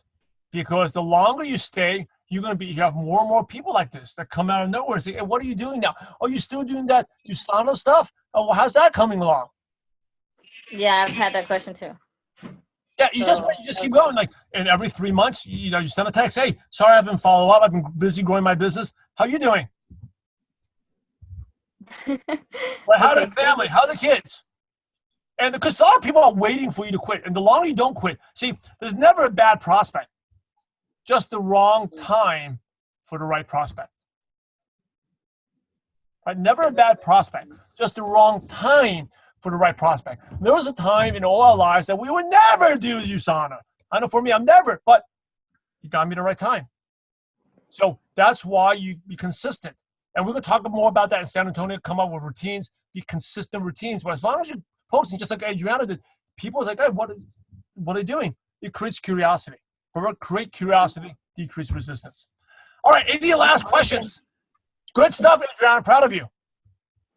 Because the longer you stay, you have more and more people like this that come out of nowhere and say, hey, what are you doing now? Oh, you still doing that USANA stuff? Oh, well, how's that coming along? Yeah, I've had that question too. Yeah, you just keep going. Like, and every 3 months, you send a text. Hey, sorry I haven't followed up. I've been busy growing my business. How you doing? Well, how the family? How the kids? And because a lot of people are waiting for you to quit. And the longer you don't quit, see, there's never a bad prospect. Just the wrong time for the right prospect. Right? Never a bad prospect. Just the wrong time for the right prospect. There was a time in all our lives that we would never do USANA. I know for me, I'm never, but you got me the right time. So that's why you be consistent. And we're going to talk more about that in San Antonio, come up with routines, be consistent routines. But as long as you're posting, just like Adriana did, people are like, hey, what are they doing? It creates curiosity. Create curiosity, decrease resistance. All right, any last questions? Good stuff, Adriana. I'm proud of you.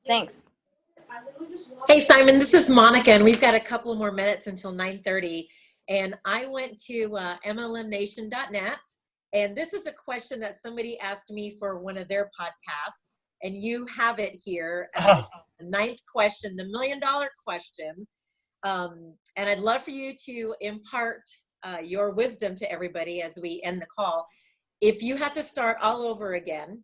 Thanks. Hey, Simon, this is Monica, and we've got a couple more minutes until 9:30. And I went to mlmnation.net, and this is a question that somebody asked me for one of their podcasts, and you have it here. The 9th question, the $1 million question. And I'd love for you to impart your wisdom to everybody as we end the call. If you had to start all over again,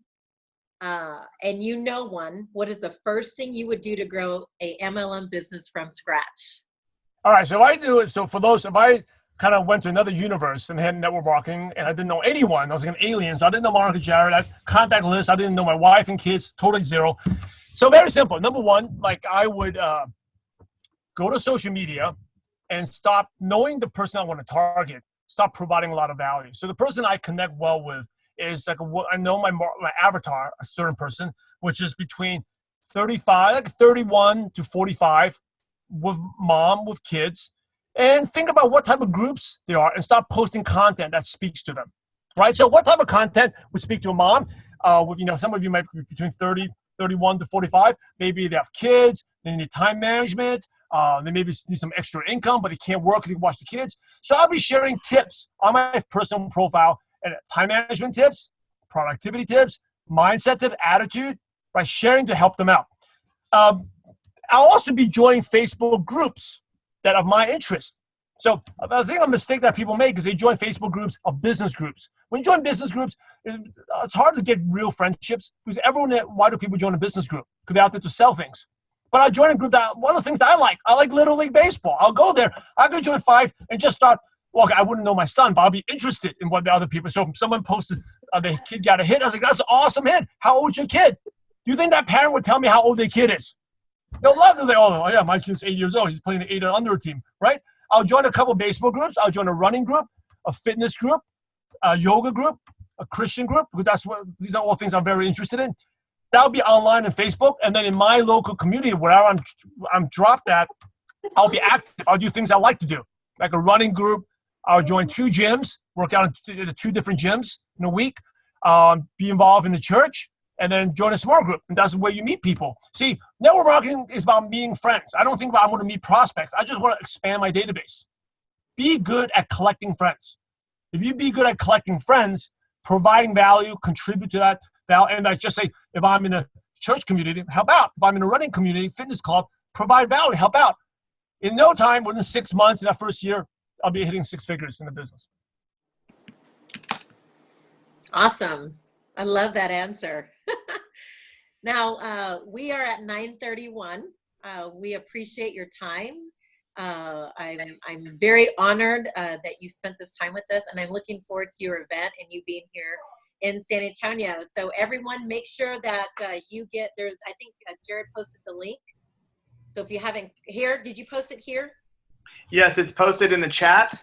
and you know one, what is the first thing you would do to grow a MLM business from scratch? All right, so if I kind of went to another universe and had network marketing and I didn't know anyone, I was like an alien, so I didn't know Monica Jared, I had contact list, I didn't know my wife and kids, totally zero. So very simple. Number one, like I would go to social media and stop knowing the person I want to target, stop providing a lot of value. So the person I connect well with is like, I know my avatar, a certain person, which is between 31 to 45 with mom, with kids, and think about what type of groups they are and start posting content that speaks to them, right? So what type of content would speak to a mom? Some of you might be between 31 to 45. Maybe they have kids, they need time management, they maybe need some extra income, but they can't work, they can watch the kids. So I'll be sharing tips on my personal profile, and time management tips, productivity tips, mindset tips, attitude, by sharing to help them out. I'll also be joining Facebook groups that are my interest. So I think a mistake that people make is they join Facebook groups of business groups. When you join business groups, it's hard to get real friendships because why do people join a business group? Because they're out there to sell things. But I'll join a group that, one of the things I like Little League Baseball. I'll go there. I'll go join 5 and just start. Well, I wouldn't know my son, but I'll be interested in what the other people. So if someone posted, the kid got a hit, I was like, that's an awesome hit. How old's your kid? Do you think that parent would tell me how old their kid is? They'll love to say, oh, yeah, my kid's 8 years old. He's playing an 8 or under team, right? I'll join a couple baseball groups. I'll join a running group, a fitness group, a yoga group, a Christian group, because these are all things I'm very interested in. That'll be online and Facebook. And then in my local community, wherever I'm dropped at, I'll be active. I'll do things I like to do, like a running group. I'll join 2 gyms, work out in 2 different gyms in a week, be involved in the church, and then join a small group. And that's where you meet people. See, network marketing is about meeting friends. I don't think I want to meet prospects. I just want to expand my database. Be good at collecting friends. If you be good at collecting friends, providing value, contribute to that value, and I just say, if I'm in a church community, help out. If I'm in a running community, fitness club, provide value, help out. In no time, within 6 months, in that first year, I'll be hitting 6 figures in the business. Awesome. I love that answer. Now, we are at 9:31. We appreciate your time. I'm very honored that you spent this time with us, and I'm looking forward to your event and you being here in San Antonio. So everyone, make sure that you get there. I think Jared posted the link. So if you haven't here, did you post it here? Yes, it's posted in the chat.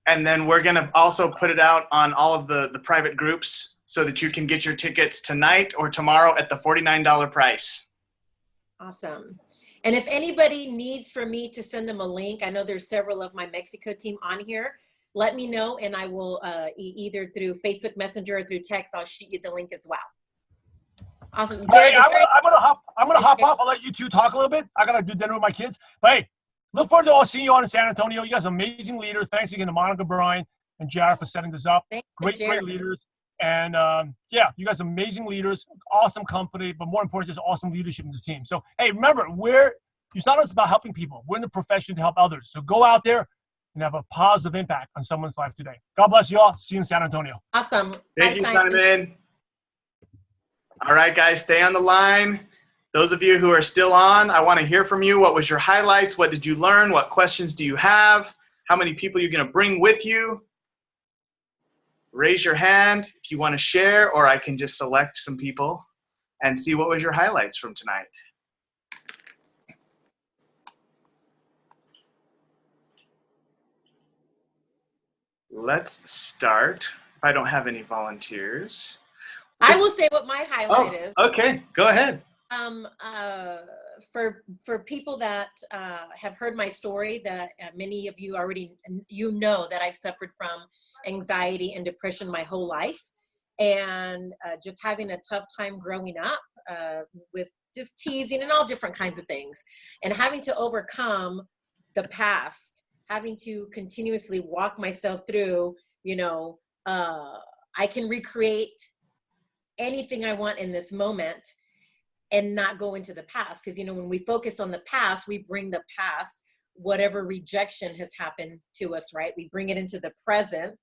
And then we're going to also put it out on all of the private groups so that you can get your tickets tonight or tomorrow at the $49 price. Awesome. And if anybody needs for me to send them a link, I know there's several of my Mexico team on here, let me know and I will either through Facebook Messenger or through text, I'll shoot you the link as well. Awesome. Jared, Hey, I'm gonna hop off. I'll let you 2 talk a little bit. I gotta do dinner with my kids. But hey, look forward to seeing you on in San Antonio. You guys are amazing leaders. Thanks again to Monica Bryan and Jared for setting this up. Great leaders. And yeah, you guys are amazing leaders, awesome company, but more important, just awesome leadership in this team. So, hey, remember, USANA about helping people. We're in the profession to help others. So go out there and have a positive impact on someone's life today. God bless you all. See you in San Antonio. Awesome. Thank you, Simon. All right, guys, stay on the line. Those of you who are still on, I want to hear from you. What was your highlights? What did you learn? What questions do you have? How many people are you going to bring with you? Raise your hand if you want to share, or I can just select some people and see what was your highlights from tonight. Let's start. If I don't have any volunteers. I will say what my highlight is. Okay, go ahead. For people that have heard my story, that many of you already know that I've suffered from anxiety and depression my whole life, and just having a tough time growing up with just teasing and all different kinds of things, and having to overcome the past, having to continuously walk myself through, I can recreate anything I want in this moment and not go into the past. Because, when we focus on the past, we bring the past, whatever rejection has happened to us, right? We bring it into the present,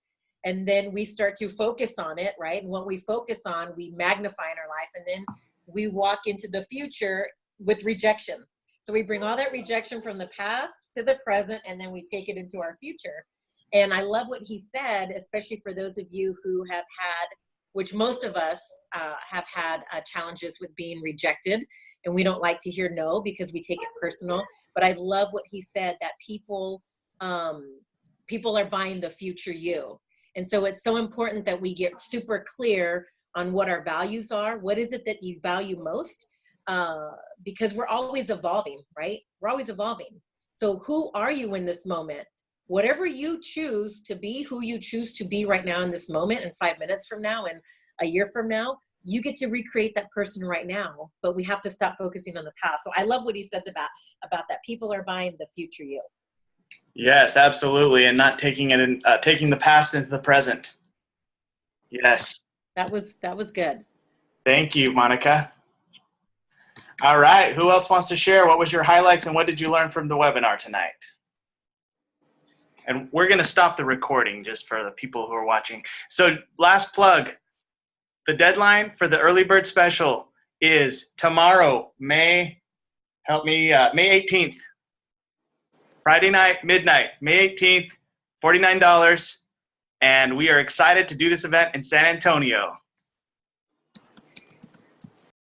and then we start to focus on it, right? And what we focus on, we magnify in our life, and then we walk into the future with rejection. So we bring all that rejection from the past to the present, and then we take it into our future. And I love what he said, especially for those of you who have had, which most of us have had challenges with being rejected, and we don't like to hear no because we take it personal. But I love what he said, that people are buying the future you. And so it's so important that we get super clear on what our values are. What is it that you value most? Because we're always evolving, right? We're always evolving. So who are you in this moment? Whatever you choose to be, who you choose to be right now in this moment, and 5 minutes from now and a year from now, you get to recreate that person right now. But we have to stop focusing on the past. So I love what he said about that. People are buying the future you. Yes, absolutely, and not taking it in, taking the past into the present. Yes. That was good. Thank you, Monica. All right, who else wants to share? What was your highlights and what did you learn from the webinar tonight? And we're going to stop the recording just for the people who are watching. So last plug, the deadline for the early bird special is tomorrow, May Help me. May 18th. Friday night, midnight, May 18th, $49. And we are excited to do this event in San Antonio.